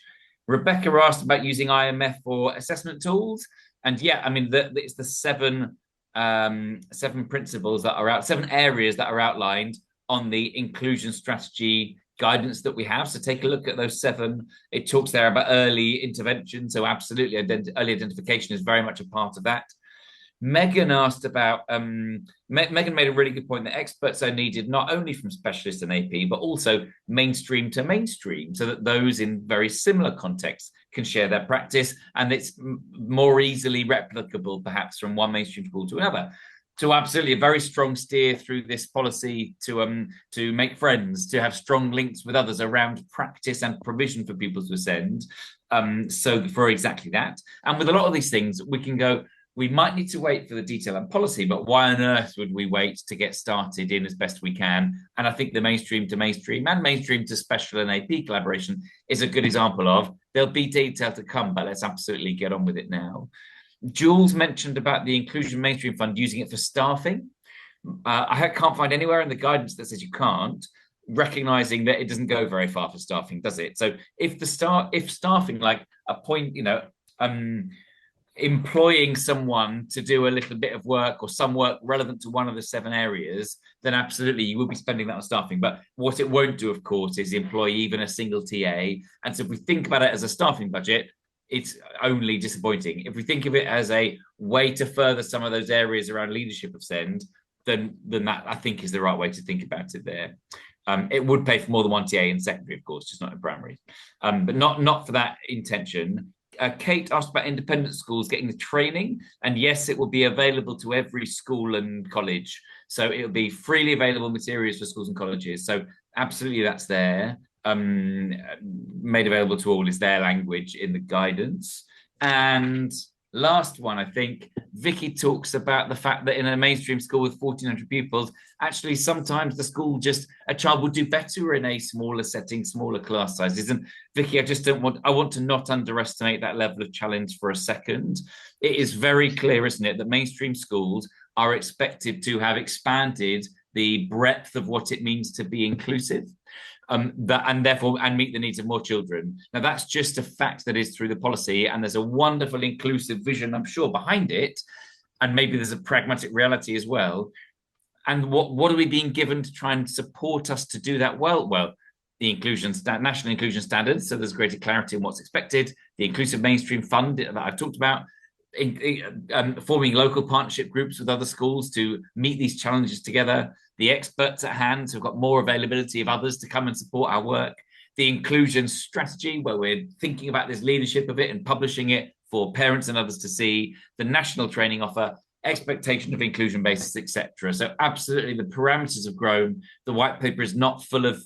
Rebecca asked about using IMF for assessment tools. And yeah, it's the 7 principles that are 7 areas that are outlined on the inclusion strategy guidance that we have. So take a look at those 7. It talks there about early intervention. So absolutely, early identification is very much a part of that. Megan asked about, Megan made a really good point that experts are needed not only from specialists and AP, but also mainstream to mainstream, so that those in very similar contexts can share their practice, and it's more easily replicable, perhaps, from one mainstream school to another. So absolutely a very strong steer through this policy to make friends, to have strong links with others around practice and provision for pupils to ascend. So for exactly that. And with a lot of these things, we can go, we might need to wait for the detail and policy, but why on earth would we wait to get started in as best we can? And I think the mainstream to mainstream and mainstream to special and AP collaboration is a good example of, there'll be detail to come, but let's absolutely get on with it now. Jules mentioned about the Inclusion Mainstream Fund using it for staffing. I can't find anywhere in the guidance that says you can't, recognizing that it doesn't go very far for staffing, does it? So if staffing, like a point, employing someone to do a little bit of work or some work relevant to one of the 7 areas, then absolutely you will be spending that on staffing. But what it won't do, of course, is employ even a single TA. And so if we think about it as a staffing budget, it's only disappointing. If we think of it as a way to further some of those areas around leadership of SEND, then that, I think, is the right way to think about it there. It would pay for more than one TA in secondary, of course, just not in primary, but not for that intention. Kate asked about independent schools getting the training, and yes, it will be available to every school and college. So it'll be freely available materials for schools and colleges. So absolutely, that's there. Made available to all is their language in the guidance. And last one, I think, Vicky talks about the fact that in a mainstream school with 1,400 pupils, actually sometimes a child would do better in a smaller setting, smaller class sizes. And Vicky, I want to not underestimate that level of challenge for a second. It is very clear, isn't it, that mainstream schools are expected to have expanded the breadth of what it means to be inclusive. And meet the needs of more children. Now, that's just a fact that is through the policy, and there's a wonderful inclusive vision, I'm sure, behind it, and maybe there's a pragmatic reality as well. And what are we being given to try and support us to do that well? Well, the national inclusion standards, so there's greater clarity on what's expected, the inclusive mainstream fund that I've talked about, forming local partnership groups with other schools to meet these challenges together, the experts at hand, so we've got more availability of others to come and support our work, the inclusion strategy, where we're thinking about this leadership of it and publishing it for parents and others to see, the national training offer, expectation of inclusion basis, etc. So absolutely, the parameters have grown. The white paper is not full of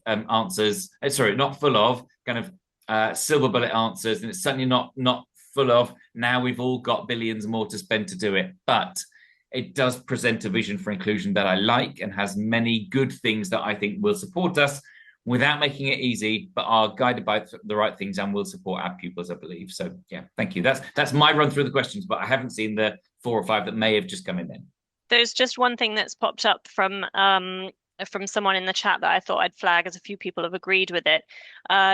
answers. Sorry, not full of kind of silver bullet answers, and it's certainly not full of now we've all got billions more to spend to do it. But it does present a vision for inclusion that I like and has many good things that I think will support us without making it easy, but are guided by the right things and will support our pupils, I believe. So yeah, thank you. That's my run through the questions, but I haven't seen the 4 or 5 that may have just come in then. There's just one thing that's popped up from someone in the chat that I thought I'd flag, as a few people have agreed with it.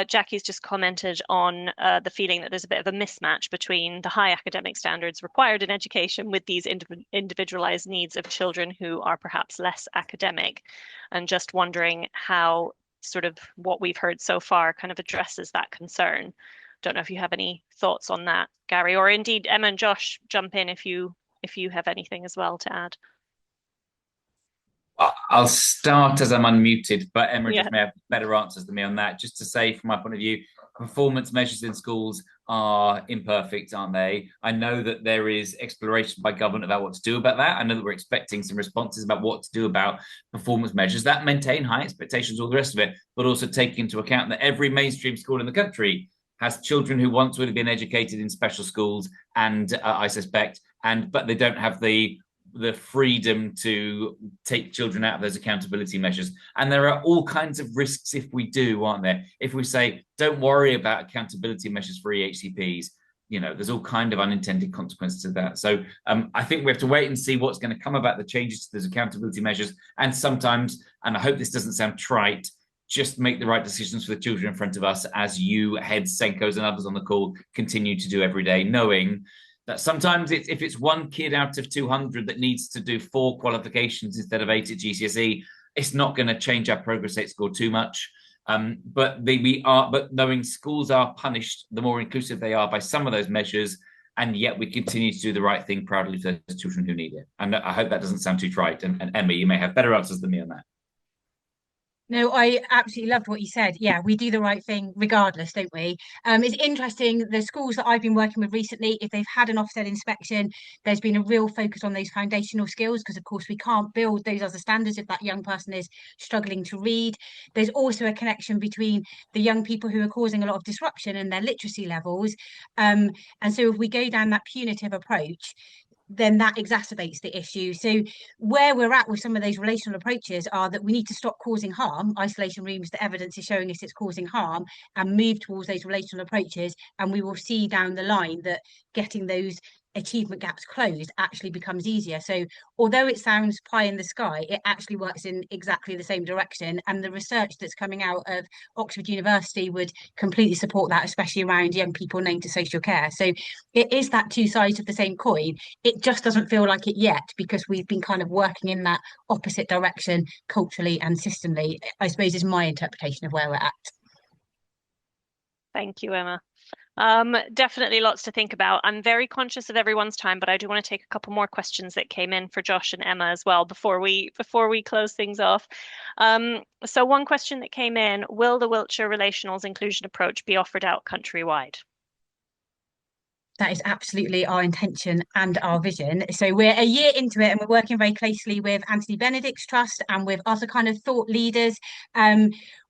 Jackie's just commented on the feeling that there's a bit of a mismatch between the high academic standards required in education with these individualized needs of children who are perhaps less academic, and just wondering how sort of what we've heard so far kind of addresses that concern. Don't know if you have any thoughts on that, Gary, or indeed Emma and Josh, jump in if you have anything as well to add. I'll start as I'm unmuted, but Emma Yeah. just may have better answers than me on that. Just to say, from my point of view, performance measures in schools are imperfect, aren't they? I know that there is exploration by government about what to do about that. I know that we're expecting some responses about what to do about performance measures that maintain high expectations, all the rest of it, but also take into account that every mainstream school in the country has children who once would have been educated in special schools, and I suspect, but they don't have the freedom to take children out of those accountability measures. And there are all kinds of risks if we do, aren't there? If we say, don't worry about accountability measures for EHCPs, there's all kind of unintended consequences to that. So I think we have to wait and see what's going to come about the changes to those accountability measures. And sometimes, and I hope this doesn't sound trite, just make the right decisions for the children in front of us, as you heads, Senkos and others on the call continue to do every day, knowing that sometimes if it's one kid out of 200 that needs to do 4 qualifications instead of 8 at GCSE, it's not going to change our progress rate score too much. But knowing schools are punished, the more inclusive they are by some of those measures, and yet we continue to do the right thing proudly for those children who need it. And I hope that doesn't sound too trite. And Emma, you may have better answers than me on that. No, I absolutely loved what you said. Yeah, we do the right thing regardless, don't we? It's interesting, the schools that I've been working with recently, if they've had an offset inspection, there's been a real focus on those foundational skills, because of course we can't build those other standards if that young person is struggling to read. There's also a connection between the young people who are causing a lot of disruption and their literacy levels. And so if we go down that punitive approach, then that exacerbates the issue. So where we're at with some of those relational approaches are that we need to stop causing harm. Isolation rooms, the evidence is showing us it's causing harm, and move towards those relational approaches. And we will see down the line that getting those achievement gaps closed actually becomes easier. So although it sounds pie in the sky, it actually works in exactly the same direction. And the research that's coming out of Oxford University would completely support that, especially around young people named to social care. So it is that 2 sides of the same coin. It just doesn't feel like it yet, because we've been kind of working in that opposite direction culturally and systemically, I suppose, is my interpretation of where we're at. Thank you, Emma. Definitely lots to think about. I'm very conscious of everyone's time, but I do want to take a couple more questions that came in for Josh and Emma as well before we close things off. So one question that came in: will the Wiltshire Relationals Inclusion Approach be offered out countrywide? That is absolutely our intention and our vision. So we're a year into it, and we're working very closely with Anthony Benedict's Trust and with other kind of thought leaders.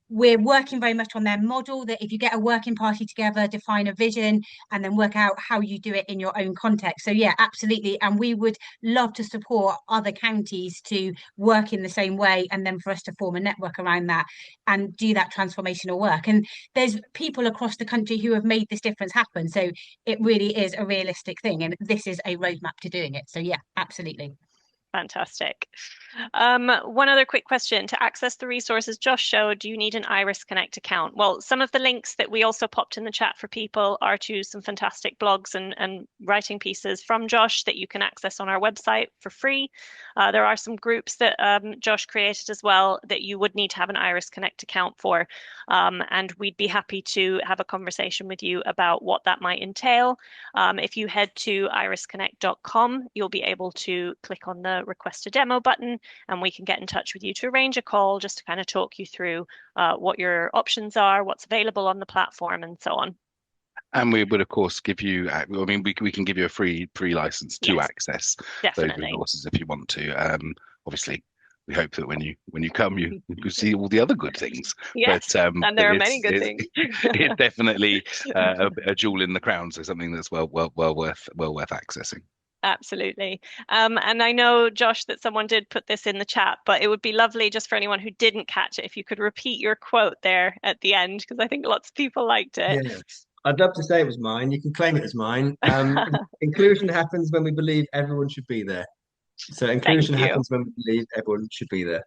We're working very much on their model, that if you get a working party together, define a vision, and then work out how you do it in your own context. So yeah, absolutely. And we would love to support other counties to work in the same way, and then for us to form a network around that and do that transformational work. And there's people across the country who have made this difference happen. So it really is a realistic thing. And this is a roadmap to doing it. So yeah, absolutely. Fantastic. One other quick question. To access the resources Josh showed, do you need an Iris Connect account? Well, some of the links that we also popped in the chat for people are to some fantastic blogs and writing pieces from Josh that you can access on our website for free. There are some groups that Josh created as well that you would need to have an Iris Connect account for. And we'd be happy to have a conversation with you about what that might entail. If you head to irisconnect.com, you'll be able to click on the request a demo button, and we can get in touch with you to arrange a call just to kind of talk you through what your options are, what's available on the platform, and so on. And we would, of course, give you, I mean, we can give you a free license to access those resources if you want to. Obviously, we hope that when you come, you see all the other good things. Yes, but, and there are many good things. It's definitely a jewel in the crown, so something that's well worth accessing. Absolutely. And I know, Josh, that someone did put this in the chat, but it would be lovely just for anyone who didn't catch it if you could repeat your quote there at the end, because I think lots of people liked it. Yeah. I'd love to say it was mine. You can claim it as mine. Inclusion happens when we believe everyone should be there. So inclusion happens when we believe everyone should be there.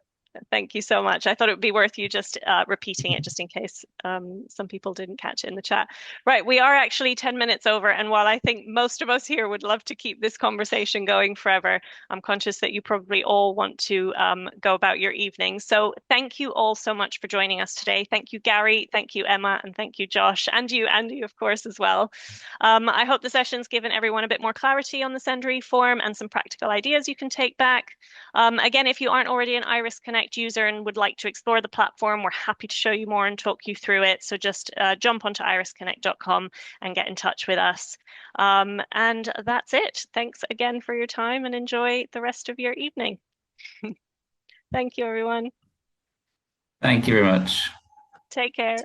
Thank you so much. I thought it would be worth you just repeating it just in case some people didn't catch it in the chat. Right, we are actually 10 minutes over, and while I think most of us here would love to keep this conversation going forever, I'm conscious that you probably all want to go about your evening. So thank you all so much for joining us today. Thank you, Gary. Thank you, Emma. And thank you, Josh. And you, Andy, of course, as well. I hope the session's given everyone a bit more clarity on the Send Reform and some practical ideas you can take back. Again, if you aren't already an Iris Connect user and would like to explore the platform, we're happy to show you more and talk you through it. So just jump onto irisconnect.com and get in touch with us. And that's it. Thanks again for your time and enjoy the rest of your evening. Thank you, everyone. Thank you very much. Take care.